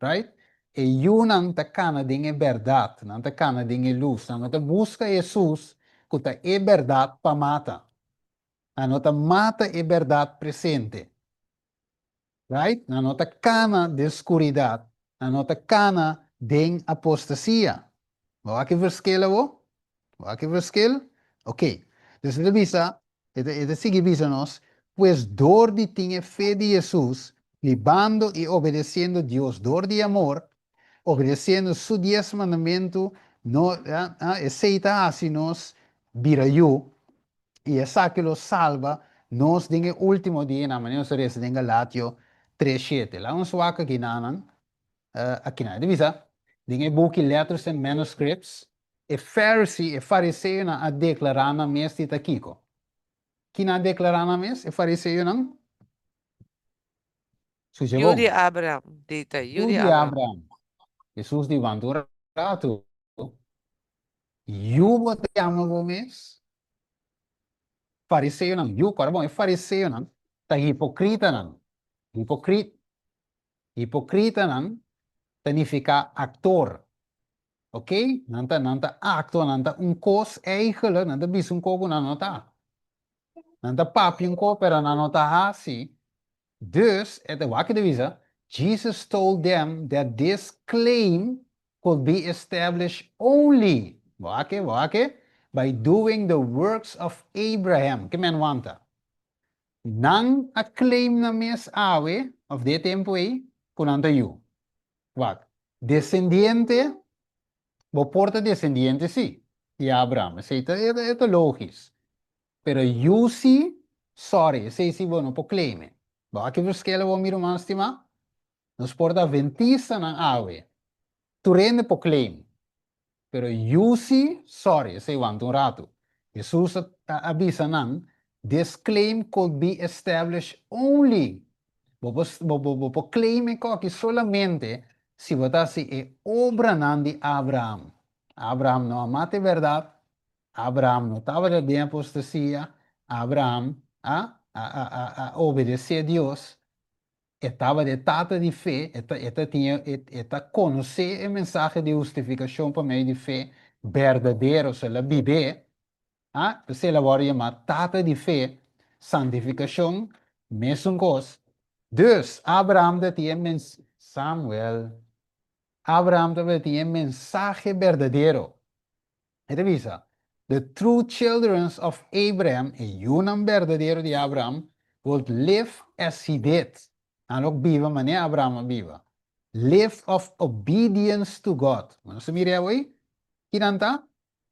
right? E yunan te cana de verdade, não te cana de luz, não te busca Jesus, que te é verdade para mata. Não te mata é verdade presente. Right? Não te cana de escuridade, não te cana de apostasia. Wat que verschil wo? Wat que verschil? Ok. Dus de bisa, de sigue bisa nos, pues door die tinha fe de Jesus, libando y obedeciendo a Dios, door de amor, obedeciendo su 10 mandamiento, no, aceita así nos, virayu, y esa que los salva, nos dinge último día, na manera se resta dinge Latio 3:7. La uns waka ginanan, aqui na divisa, dinge book letters and manuscripts, e Pharisee e fariseu na a declarar na mes tita kiko. Quem na declarar na mes e fariseu não? Suja Yudi bom. Abraham, dita, Yudi Yudi Abraham. Abraham. Jesus di vantura rato. Yubo te ama bom mes. Fariseu não. Yu, para bom, é fariseu não. Ta hipocrita não. Hipocrita não. Significa actor. Ok? Nanta actor, nanta cos eigenlijk, nanta bis kogo na nota. Nanta papi ko, pero na nota hasi. Dus, at the Wakadevisa, Jesus told them that this claim could be established only by doing the works of Abraham. Que men wanta. Nang a claim na mes awe of de tempo aí, kunanta you. Wak. Descendiente, bo porta descendiente sí. De Abraham. Ito logisch. Pero you see, sorry, sei si bueno po claim. Bakit verschillen we meer om stima? Nos porta adventista ng awe. Tu rende po claim. Pero Yusi, sorry, say want un rato. Jesus avisa nang, this claim could be established only. Bobo claim ko que solamente si votasi e obra nan di Abraham. Abraham no amate verdad, Abraham no estaba de bien apostasía, Abraham obedecer a Dios, estava de tata de fé, eta conhecer o mensagem de justificação por meio de fé verdadeiro, se ela vive, você ela vai chamar tata de fé, santificação, mesmo coisa. Dus, Abraham dat tinha Samuel, Abraham dat tinha mensagem verdadeiro. Revisa. The true children of Abraham, e un verdadeiro de Abraham, would live as he did. En ook viva, wanneer Abraham viva. Live of obedience to God. Não se mire aí? Kiranta?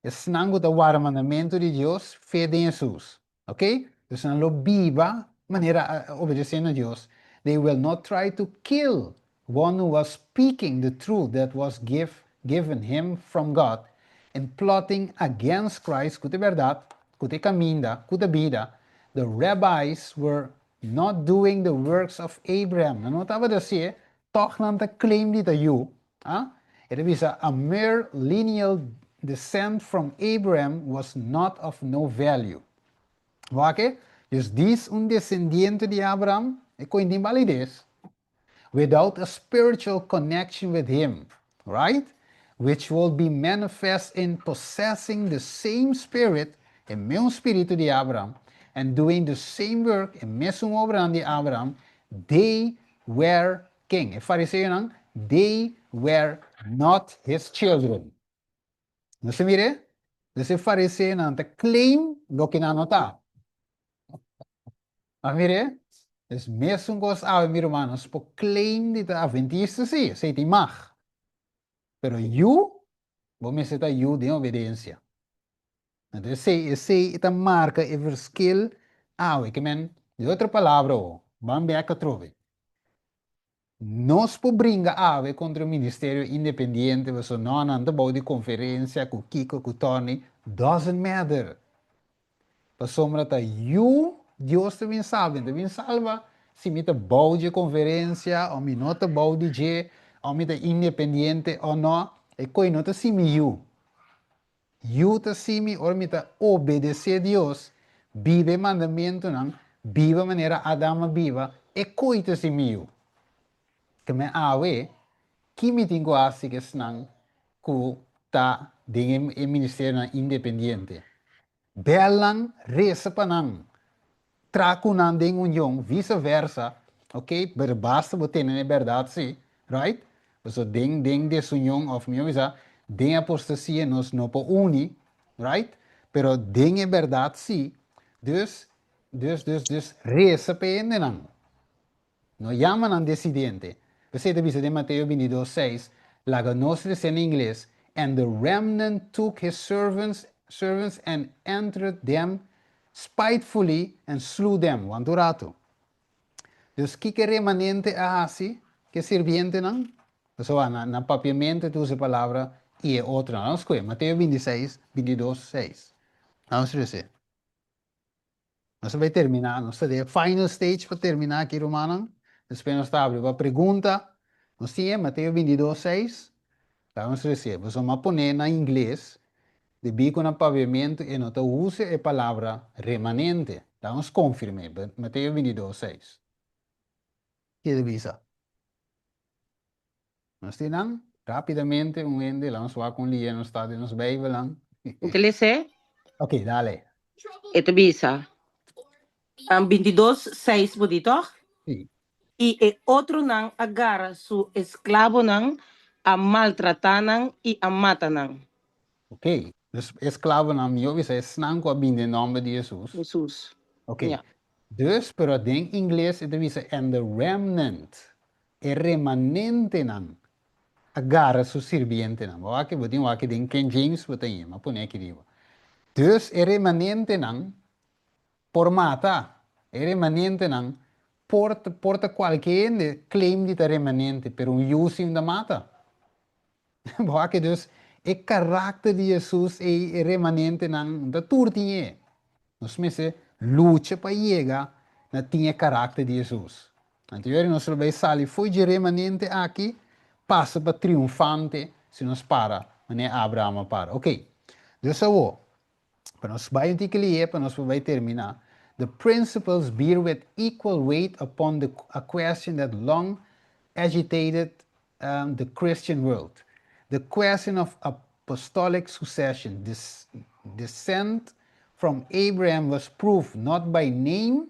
Es nango da ware mandamento de Deus, fé de Jesus. Ok? Dus não lo viva, maneira obedecendo a Deus. They will not try to kill one who was speaking the truth that was given him from God and plotting against Christ, com a verdade, com a caminho, com a vida. The rabbis were not doing the works of Abraham. Não estava a dizer, toch não te claim dit a you. It is a mere lineal descent from Abraham was not of no value. Ok? Dus dies un descendiente de Abraham, e coin invalidez, without a spiritual connection with him, right? Which will be manifest in possessing the same spirit, el mesmo espíritu de Abraham, and doing the same work, el mesmo obra de Abraham, they were king. E fariseo they were not his children. ¿No se mire? Ese fariseo te claim lo que no está. Mire? Es mesmo cosa, mi hermanos, por claim de adventista, sí, se te mag. Pero you, vos me zeta you de obediencia. Entonces, esta marca el verschil, que men, de otra palabra, van back a trove. Nos pobringa ave contra o Ministério Independente, we não andam bouw de conferência com Kiko, com Tony, doesn't matter. Para sombra tá you, Deus te salva, se me tá bouw de conferência, ou me não tá bouw de G, ou me tá independente ou não, e coi não tá sim you. You tá sim ou me tá obedecer a Deus, vive mandamento não, viva maneira Adama viva, e coi tá sim you. Que me awe, que me tenho assim que senang ku ta dengan ministério independente. Belang resa panang, trakunan ding união, vice-versa, ok? Pero basta botar na verdade, sim, right? So ding desunião of meu isa, ding apostasia nos no po uni, right? Pero ding verdade, sim. Dus resa pende nang. No llaman al decidente. Você dice de Mateo 22:6, la gnosis en inglés, and the remnant took his servants and entered them spitefully and slew them. Wanturato. Dus que remanente assim, que sirviente não? Então, na papiamento tu usa a palavra e outra. Vamos ver, Mateo 22:6. Vamos ver. Nós vai terminar, nós temos final stage para terminar aqui, Romano. Depois nós estamos a pergunta, nós temos Mateus 22:6. Vamos receber, nós vamos poner na inglês, de bico no pavimento, e nós usa a palavra remanente. Vamos confirmar, Mateus 22:6. Que divisa? Nós temos rapidamente um ende, vamos lá com Lia, nós estamos nos Bíblia. O que lhe sei? Ok, dale. Ito bisa. Ang 22:6 mo dito? Sim. E outro nang agarra su esclavo nang a maltratanan e a matanan. Ok, dus esclavo na minha visa é snanco a bem em nome de Jesus. Jesus. Ok, Yeah. dus pero em inglês ele diz and the remnant, e remanente nan, agarra su sirviente nan. Waki botin waki den King James botin ma pone aqui digo. Dus e remanente nan por mata, e remanente nan porta qualquer claim de remanente, pero um using da mata. Waki dus O carácter de Jesus é remanente da turtinha. Nós mesmo luta para chegar na tinha carácter de Jesus. Então, nós vai sair foi de remanente aqui, passa para triunfante, se nós para, né, Abraão para. Ok, Deus é o. Para nós vai para nós vai terminar. The principles bear with equal weight upon a question that long agitated the Christian world. The question of apostolic succession, descent from Abraham was proved not by name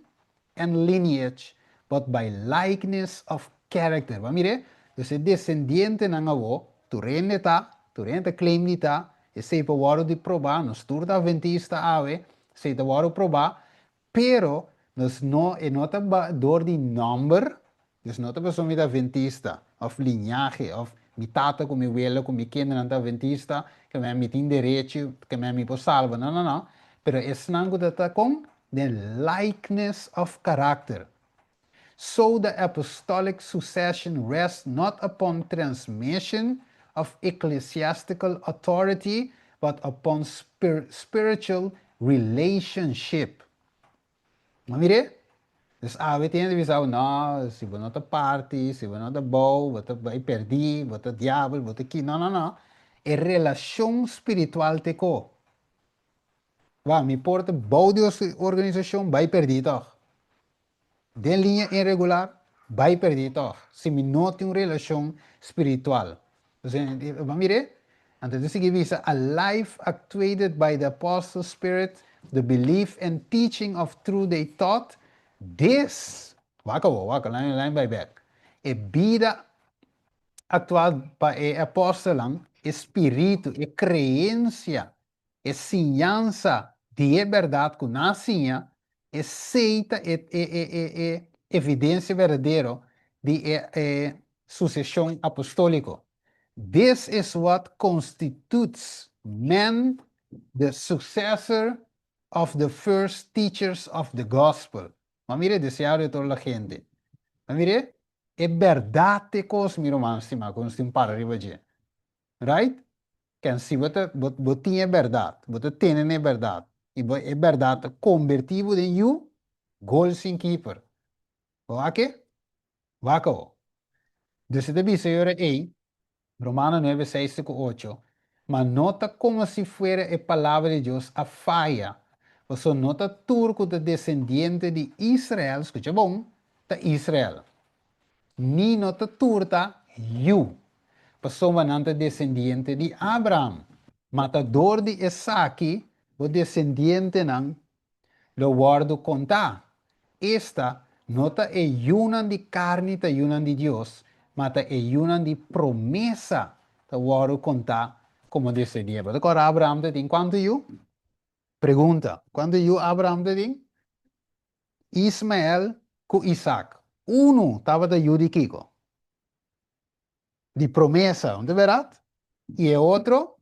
and lineage, but by likeness of character. Va mire, dus descendiente ng awo, turente claim nita, e sei pa waro di proba, nos turta adventista ave, sei ta waro proba, pero nos no e nota door di number, dus nota pa somita adventista, of linyaje, of mi tata con mi abuelo, con mi kinderen adventista, che me mi tin derecho, che me mi po salva, no. Pero es nango data con the likeness of character. So the apostolic succession rests not upon transmission of ecclesiastical authority, but upon spiritual relationship. Mire? Dus we tenen we zouden, nou, se we not a party, se we not a bow, wat vai perdi, wat a diabo, wat a ki, no. É relação espiritual te co. Va, mi porta bow de organização, vai perdi toch? De linha irregular, vai perder toch? Se me não tem uma relação espiritual. Vamos ver? Então, isso que visa a life actuated by the apostle spirit, the belief and teaching of truth they taught, this, waka, line by back, a vida atual para o apóstolo, espírito, e crença, e ciência de verdade que nascia, e seita e evidência verdadeira de sucessão apostólica. This is what constitutes man the successor of the first teachers of the gospel. Mas mire, deseado de toda a gente. Mas mire, é verdade que os miromanos se magam sem para arriba de, right? Que se você tinha verdade, você tem a verdade, e é verdade convertido em you, goal sem keeper. Oké? Wako. Dus het is hier een, Romanos 9, 6, 8. Mas nota como se fuera a palavra de Deus a falha. Você nota turco de descendiente de Israel, escucha bom, de Israel. Ni nota turta, you. Passou manante descendiente de Abraham. Matador de Isaac, o descendiente ng lo guardo conta. Esta nota é yunan de carne ta yunan de Dios, mata é yunan de promessa ta guardo conta como descendiente. Agora Abraham te tem quanto you? Pergunta, quanto you Abraham te tem? Ismael com Isaac. Uno estava da you de Kiko. De promessa, não é verdade? E o outro,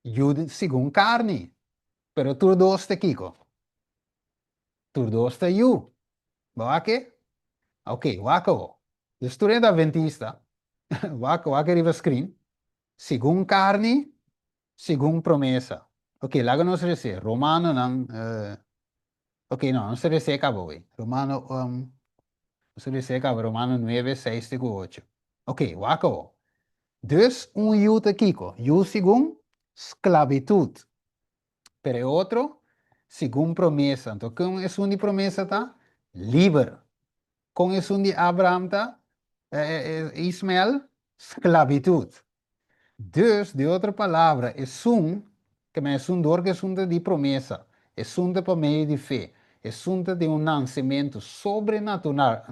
you segundo carne. Pero tu dos te Kiko. Tu dos te you. ¿Va que? Ok, wako. De studente adventista, wako riva screen, según carne, según promesa. Ok, laga non se rese, Romano non, ok, no, non se rese cabo, Romano, non se rese cabo, Romano 9, 6, 8. Ok, wako. Dus un yuta kiko, yu según esclavitud, pero otro según promesa. Entonces, ¿cómo es una promesa? Ta? Libre. Com es un de Abraham, Ismael, esclavitud. Dus, de outra palavra, é que é dor que é de promessa, é por meio de fé, é de nascimento sobrenatural.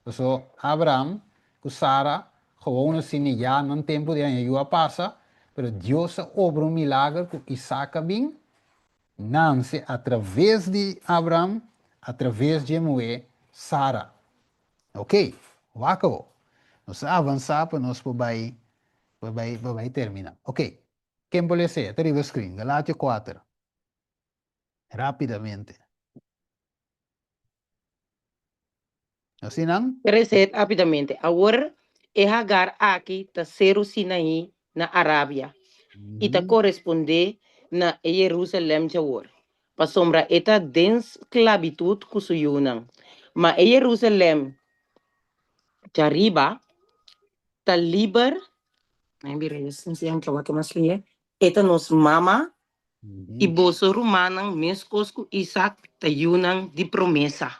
Então, Abraham, com Sara, gewoon assim, já no tempo de ajuda passa, mas Deus obra milagre com Isaac bem, nasce através de Abraham, através de Moé, Sara. Ok, wako. Nós avançar para nós vai terminar. Ok. Quem pode ser? Está no screen. Galátia 4. Rapidamente. Assim não? Reset rapidamente. Agora, E Hagar aqui ta Seru Sinai na Arábia. E ta corresponde na Jerusalém jawor. Pa sombra eta den esclavitud kusuyunang. Ma Jerusalém jariba ta liber. Ai resistência yang kawa mas liye. Eta nos mama e boso rumanang mescosco Isaac ta yunang di promessa.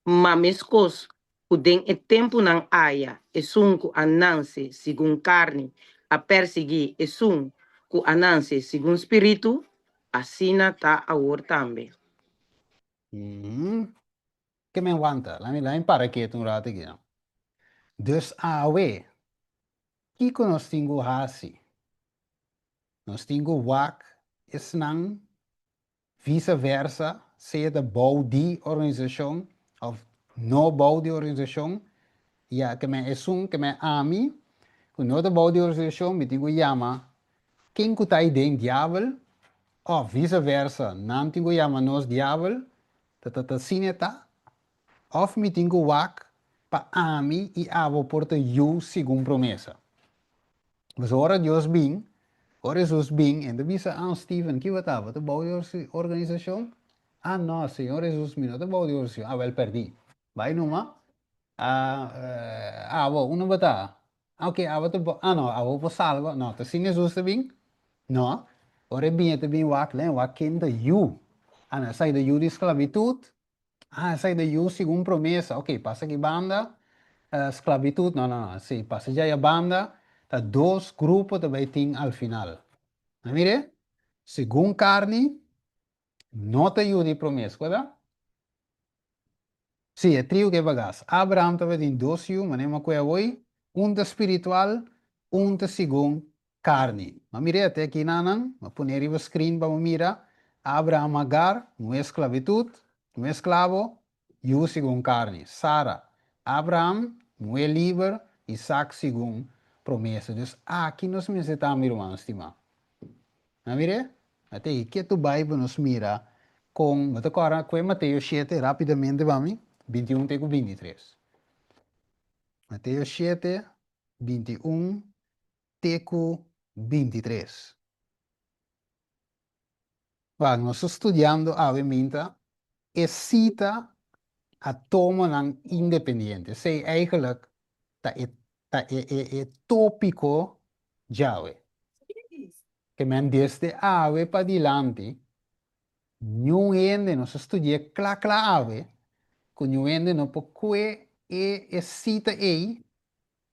Ma mescos kudeng e tempo ng aya esun ku ananse sigun carne a persegui esun ku ananse sigun spiritu asina ta awor tambe. Que me aguanta, la me para quieto un rato aqui. Dus awe, kiko nos tingo hasi, nos tingo wak, isnang, vice-versa, seja de bouw die organisatie, of no bouw die organisatie, ja, que me esun, que me ami, que no de bouw die organisatie, me tingo yama, quem kutai den diabel, of vice-versa, nam tingo yama nos diabel, tata sineta, of me tingo wak, pa ami e avo porta you segundo promessa. Mas ora Deus bem, ora Jesus bem, en de visa aan Steven, que estava, de bouw de organização? Ah, não, Senhor Jesus, me não de bouw de organização. Ah, wel perdi. Vai numa? Avo, uma bata. Ok, avo te não, avo po salva. Não, te sin Jesus te bem? Não. Ora bem, te bem wak, len, wak kinda you. Ah, sai de you de esclavitud. Ah, sai de you segundo promessa. Ok, passa aqui banda. Esclavitud, no, sí, pasa ya a banda, tá dois grupos também tem al final. Mas mire, según carne, não te ajuda a promessa, ¿verdad? Sí, é trio que bagas. Abraham também tem dois yu, mas não é hoje, um de espiritual, um de según carne. Mas mire, até aqui nanan, mas poner aí o screen para mira, Abraham Agar, não é esclavitud, não é esclavo, yu según carne. Sara, Abraham, não é livre, Isaac según promessa. Então, aqui nós necessitamos, irmãos, estimar. Mas mire, até aqui tu Bible nos mira com, agora, com Mateus 7, rapidamente, vamos, 21 até 23. Mateus 7, 21 até 23. Vamos, nós estudando, obviamente, é cita a toma ng independente. Sei, eigenlijk, é tópico Jawe. Que men desde ave para dilante, não ende, nós estudia cla ave, que não ende no porque é cita aí,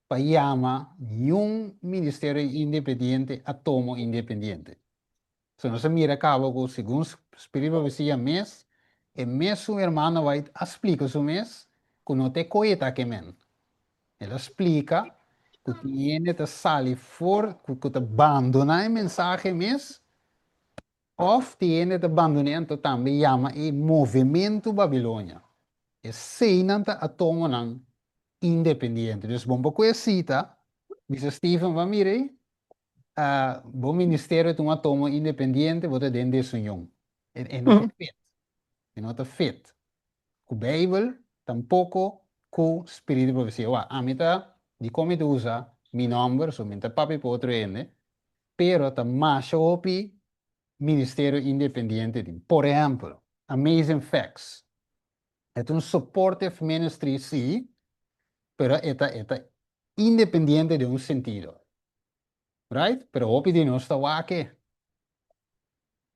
para chama um ministério independente a tomo independente. Se nós mira cabo com segundo Espírito Profecia mês, e mês o irmão vai explicar o mês, que não te coeta que men. Ele explica que tiene te sali for, que te abandona a mensagem mês, of tiene te abandonamento também chama e movimento Babilônia. É seinanta a tomo independente. Dus bom com cita, diz Stephen van Mire, bom ministério de uma toma independente, você tem de sonhar. E não é fit. E não é fit. Com a Bíblia, tampouco com o Espírito de Profecia. A mim tá, de como tu usa, meu nome, so minha papi para outro ende, pero tá mais opi ministério independente. Por exemplo, Amazing Facts. É um supportive ministry, sim, pero está independiente de un sentido. Right? Pero opi di no está wake.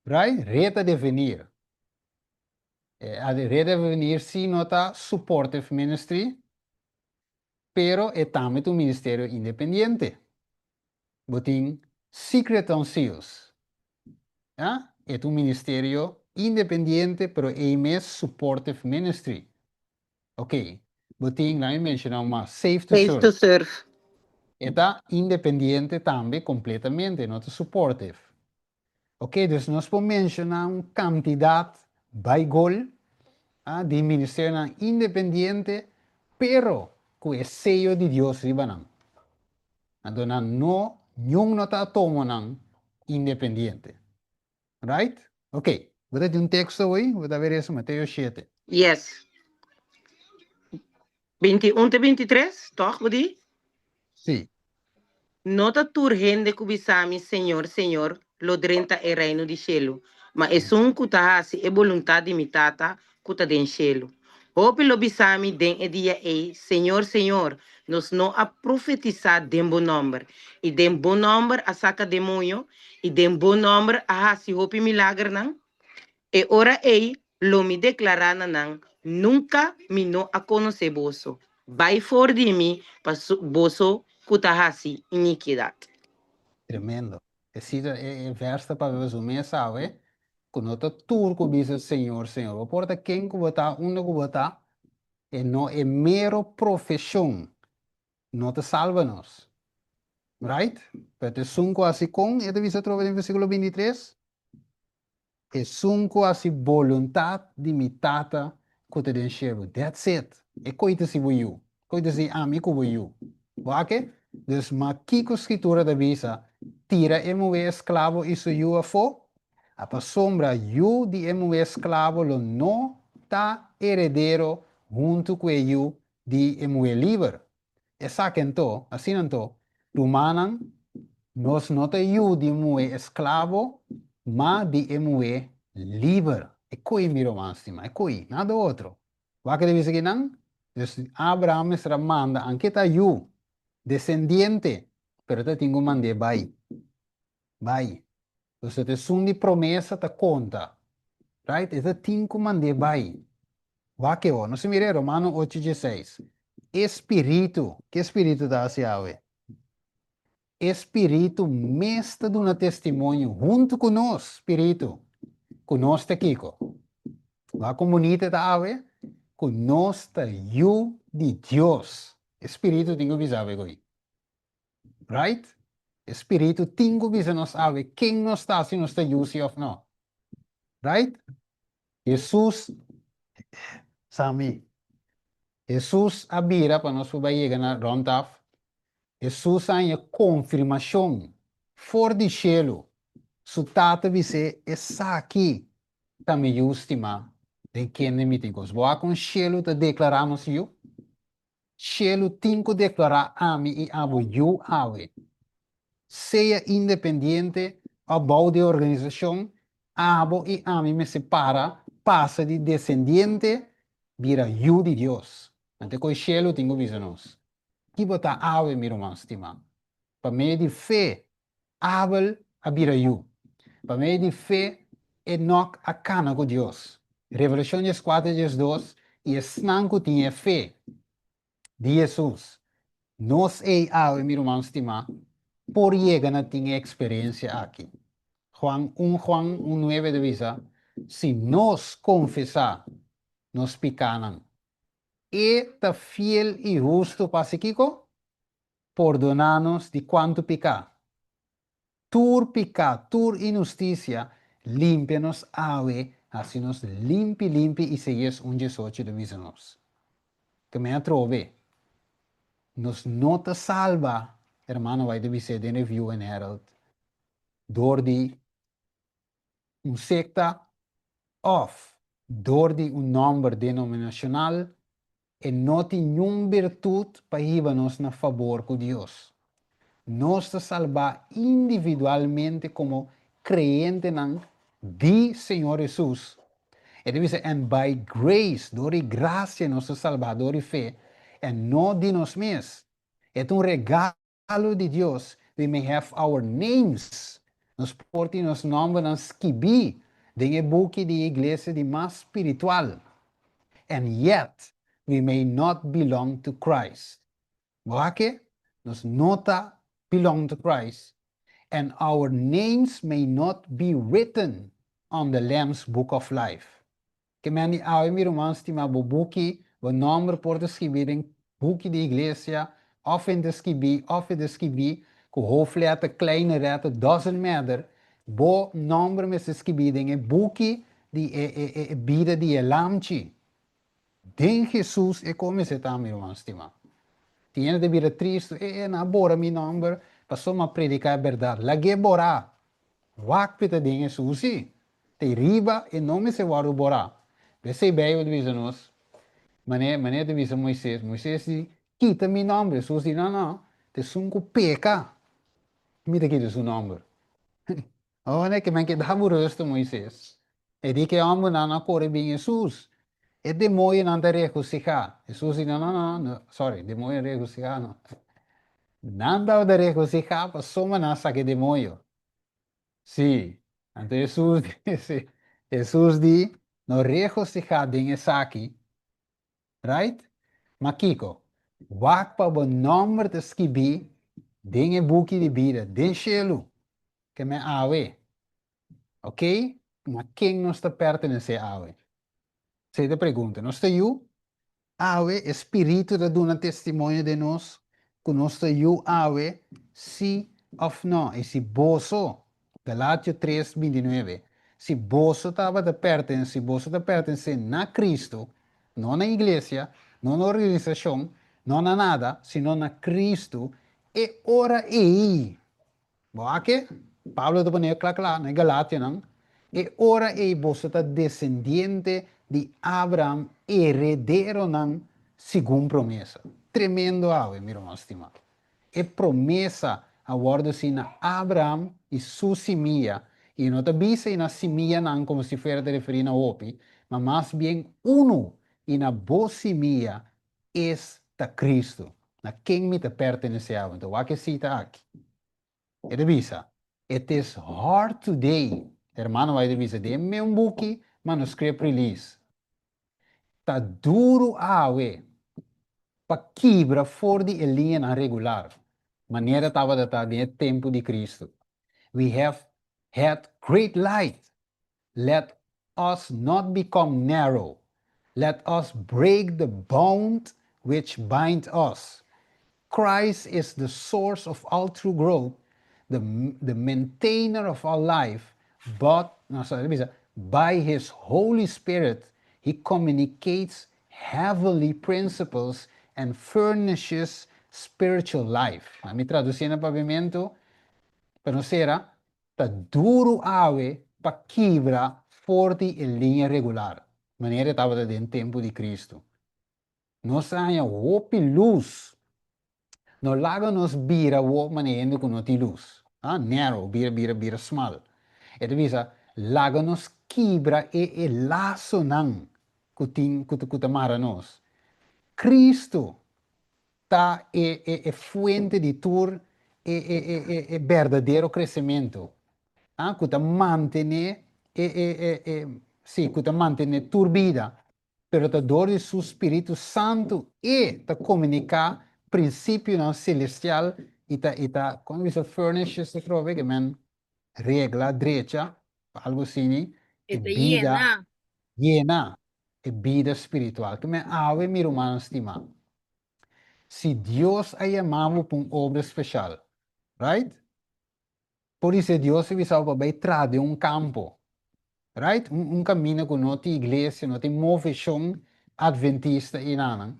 Right? Reta de venir. A reta de venir si nota supportive ministry, pero é também um ministério independente. Botin secret councils. É um ministério independente, pero é mesmo supportive ministry. Ok. Botin, lá me mencionamos mais safe to Safe serve. to serve. Está independiente também completamente, não é supportive. Ok, dus nós podemos mencionar uma quantidade baigol de ministério independente, pero com o sello de Deus ribanam. Então, não, nenhum não está tomando independente. Right? Ok, vou dar um texto hoje, vou dar isso, Mateus 7. Yes. 21 te 23, toch, Budi? Sim. Nota turgente kubisami, Senhor, Senhor, lo drenta e reino di cielo. Ma e sun kutahasi e volontà di mitata kuta den cielo. Hopi lo bisami den e dia e, Senhor, Senhor, nos no a profetizar den bon nombre. E den bon nombre a saca demonio, e den bon nombre a hasi hopi milagre nang. E ora ei lo mi declara nang, nunca mi no a conoce boso. Vai for di mi, paso boso kutahasi iniquidad. Tremendo. É verso para resumir, sabe? Quando tu turco diz Senhor, Senhor. O porta quem que botar, onde que botar, e não é mero profissão. Não te salva nós. Right? Pero sunco assim com, e devia trovar no versículo 23. E sunco assim vontade de mitata que te enxergo. That's it. E coita se voiu. Coita se amigo voiu. Wake? Dus ma kiko escritura da visa, tira emo esclavo isso you a fo, a pa sombra you di emo esclavo lo no ta heredero junto com you di emo livre. E sakento, assim nanto, rumanan nos nota you di emo esclavo, ma di emo livre. E coi miro massima, e coi, nada outro. Wake de visa que não? Dus Abraham será manda, anche ta you, descendiente, pero te tengo mande vai. Vai. Você te sundi promessa ta conta. Right? E te tengo mande vai. Va que o, não se mire Romano 8:16. Espírito, que espírito dá se ave? Espírito mesta de um testemunho junto conosco, espírito. Conosco Kiko. Va comunidade da ave, conosco you de Deus. Espírito tengo visave goi. Right? Espírito tingo bisa nos sabe quem nos está se nos está use of no. Right? Jesus sami. Jesus abira para nós poder chegar na rontaf. Jesus é a confirmação for de cielo. Su tata vise essa aqui também justima de quem me tem cos. Boa com cielo te declaramos eu. Cielo tingo declarar a mim e abo eu ave. Seja independente, abau de organização, abo e a mim me separa, passa de descendente, vira eu de Deus. Ante coi cielo tenho visto nós. Que bota ave, meu irmão, estima. Para mim de fé, abel a vira eu. Para mim de fé, Enoch a cana com Deus. Revelação 4:2, e esnan que tinha fé de Jesus. Nós é ave, meu irmão, estima. Por llegar a tener experiencia aquí. Juan 1:9 de visa, si nos confesar, nos picanan. Eta fiel y justo pasiquico, perdonarnos de cuanto pica. Tur pica, tur injusticia, límpianos ave, así nos limpi y segues un 18 de visa nos. Que me atrove. Nos nota salva, hermano, vai de visa de review en Herald. Door die secta of door die number denominacional e não tem nenhuma virtude para ir-nos na favor com Deus. Nós te salvar individualmente como crente de Senhor Jesus. E deve ser, and by grace, door die graça nós te salvar, door die fé, e não de nós mesmos. É regalo de Deus. We may have our names. Nos porti nos nomes na escrevi de book de igreja de mais espiritual. And yet, we may not belong to Christ. Porque nos nota belong to Christ, and our names may not be written on the Lamb's Book of Life. Que meni ao mi romans tima bo buki, bo nome por escrever em boek de igreja, of in de escrevi, com hoofdletter, kleine letter, doesn't matter, bo nome met escrever em boek de bida de lamchi. Den Jesus e come se tam mi romans tima. Tiene de vida triste, na bora mi nome, passou a predicar a verdade. Lage bora. Wak pita den Jesus. Te riba e nome se waru bora. Você bem o divisionos. Mané te dice Moisés, Moisés dice, quita mi nombre. Jesús dice, no, no, te sunco peca. Mira quita su nombre. Oh, né, que man que dá burusto Moisés. E di que amo não corre bem Jesus. E demônio não te regocijar. Jesus diz, não, não, não, não, sorry, demônio regocijar, não. Não dá de regocijar, mas soma não saque demônio. Sim. Então Jesus disse, Jesus diz, no regocijar den essa aqui, right? Makiko, wak pa o nome de escrever, den e book de vida, den cielo, que me awe. Ok? Mas quem não está pertencendo a ave? Você te pergunta, não está eu? Ave, espírito da dona testemunho de nós, que nós está eu ave, sim ou não? E se boso, Galátia 3:29, se boso estava de pertencer, se boso está pertencendo na Cristo, não na igreja, não na organização, não na nada, sino na Cristo, e ora aí. Aqui, Pablo te pone claro, en Galatia, ¿no? E ora e vosotros descendiente de Abraham, heredero, ¿no? Según promesa. Tremendo ave, mi hermano estimado. E promesa a guardo sina Abraham e su semilla. Y no te dice na semilla, ¿no? Como si fuera de referir a Opi, mas más bien uno, y na voz semilla es ta Cristo. Na quem me te pertenece a. Então, o que cita aqui? Revisa. It is hard today. Hermano, vai revisa. Dê-me book, manuscript release. Tá duro awe. Pa quebra for de linha regular. Maneira estava de estar no tempo de Cristo. We have had great light. Let us not become narrow. Let us break the bond which bind us. Christ is the source of all true growth, the maintainer of our life, but no, sorry, by His Holy Spirit, He communicates heavenly principles and furnishes spiritual life. A mi traduzione pavimento, per non sera, ta duro ave pa quebra forte in linea regolare. Maniera estava dentro tempo di Cristo. Nós há hope luz. No lago nos bira wo manendo con noti luz. Narrow, bira small. E visa, lago nos kibra e laço nan kuta mara nos. Cristo tá fuente de tur verdadeiro crescimento. Kuta mantene sì, kuta mantene tur vida. Pero ta dor de su Espírito Santo e ta comunicar princípio não celestial quando você furnish se trove que man regla derecha, algo assim, e Está vida llena. llena, e vida espiritual. Que me ave mi hermano estimado. Se Deus a chamado para uma obra especial, right? Por isso Deus se visava para entrar de um campo, right? Caminho com nossa igreja, nossa movição adventista e nada.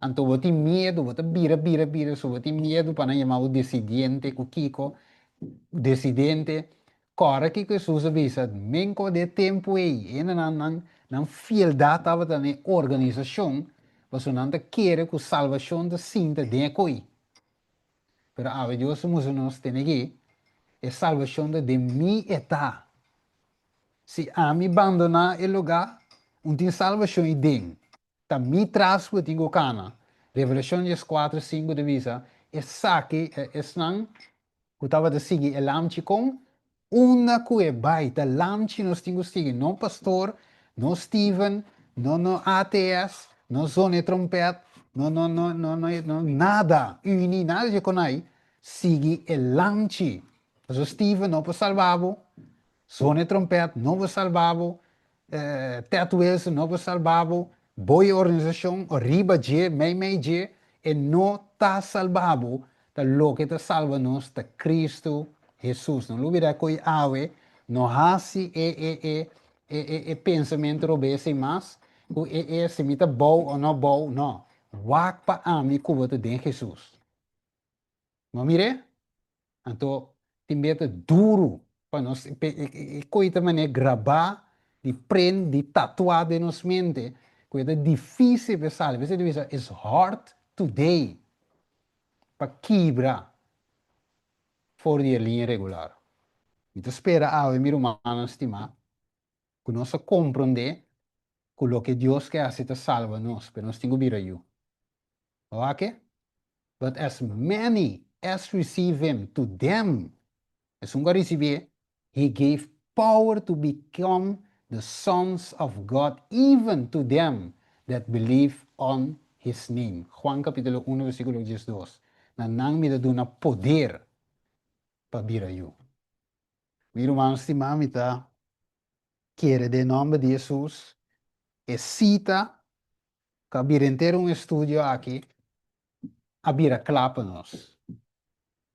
Então, você medo, você bira, so você medo para chamar o decidente, o Kiko, decidente, cara que Jesus avisa, menco de tempo aí, e não fieldade estava na organização, você não quer que a salvação da cinta de coi. Pero a Deus nos tem aqui, a salvação de mi età. Se a me abandonar o lugar, não tem salvação e den. Tá me traz o tingo cana. Revelação 4, 5 de visa. É saque, é não, que estava de seguir o lamchi com uma que baita lamchi nos tingo seguir. Não pastor, não Steven, não ATS, não zone trompete, não, nada. Uni, nada de conai. Sigue o lamchi. Mas Steven não pode salvar. Zone trompete não vos salvavo, Teto Wilson não vos salvavo, boa organização, arriba de, mei de, e não está salvavo, tá lo que te salva nos, tá Cristo Jesus. Não lubira coi ave, não hasi pensamento robese mas, se me tá bom ou não bom, não. Wak pa ami kubata den Jesus. Não mire? Então, tem medo duro para nós, coisa maneira gravar, de prender, de tatuar de nos mente, Coisa difícil para salvar. Você diz, it's hard today. Para quebrar. Fora de linha regular. Então, espera a meu irmão estimar. Que nós compreender com o que Deus quer fazer salva nós. Para nós temos que vir aí. Ok? But as many as receive him, to them, as um receber, he gave power to become the sons of God, even to them that believe on his name. Juan capítulo 1, versículo 12. Na nang me dá poder para vir aí. Meu irmão estimado, está quer de nome de Jesus, e cita que vir inteiro estúdio aqui, a vir a clapa nós.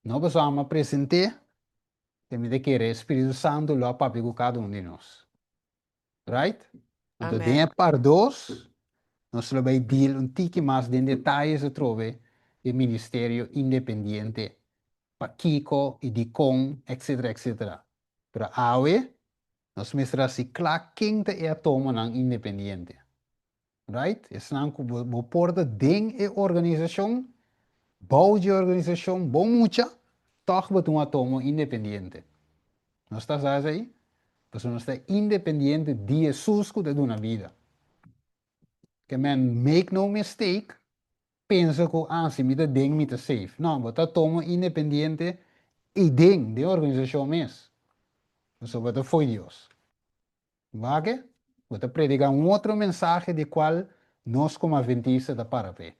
Não precisamos apresentar, que me quer Espírito Santo lá para cada um de nós. Right? Então, Amen. de par dois, nós vamos deal tique mais de detalhes de trove do ministério independente, para Kiko e Dicon, etc, etc. Para awe, nós mostramos se claro quem é a toma ng independente. Right? É não que o porta ding e organização, bouw de organização, bom muita, toch betung a toma independente. Nós estamos aí? Pues nós estamos independente de Jesus que te dá na vida. Que man make no mistake, pensa que se me ding me te safe. Não, mas tá toma independente e ding de organização mesmo. Isso vai foi Deus. Vai? Vou predicar outro mensagem de qual nós como adventistas da para ver.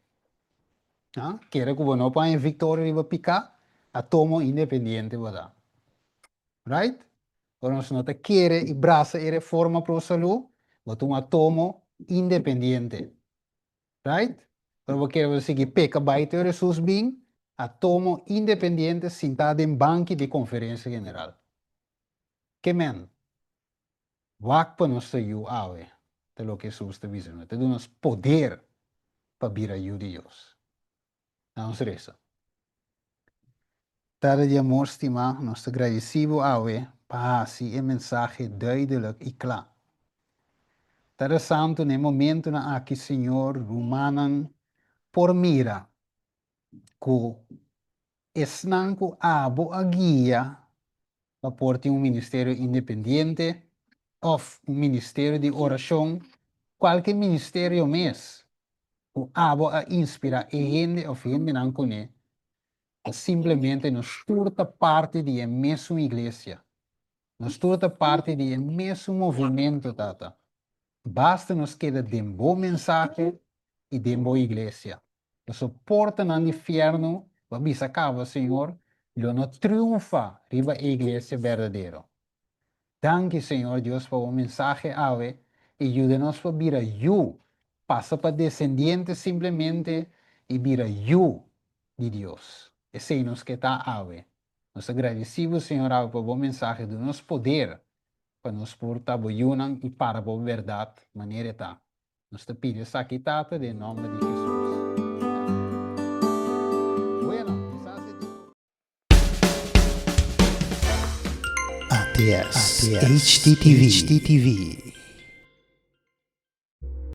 Quero que você não ponha vitória e vai picar, a toma independente vai dar. Right? Quando nós não queremos e braça e reforma para a saúde, vai ter uma toma independente. Right? Quando você quer seguir peca baita e Jesus bem, a toma independente sentada em banco de conferência general. Que men? Wak para nós sair awe, de lo que Jesus está dizendo. Te dá poder para vir a Deus. Vamos a isso. Tada de amor, estima, nós agradecemos awe, para si o mensagem duidelijk e claro. Tada santo, no momento na aqui, Senhor, rumanan por mira, que esnanco abo a guia, para portar ministério independente, ou ministério de oração, qualquer ministério mesmo, o abo a inspirar e gente ou gente não conhece, simplesmente nos torna parte de a mesma igreja, nos torna parte de a mesmo movimento, tata. Basta nos queda de bom mensagem e de boa igreja. Nos suporta no inferno, vai acaba, Senhor, lo não triunfa riba a igreja verdadeira. Danke, Senhor Deus, por o mensagem ave e ajuda-nos para vir a you. Passa para descendientes simplesmente e vir a you de Deus. E sei nos que está ave. Nós agradecemos, Senhor, ave, por o mensagem do nosso poder para nos portar boiunan e para a verdade, maneira está. Nós te pedimos aqui, tata, em nome de Jesus. ATS HTTV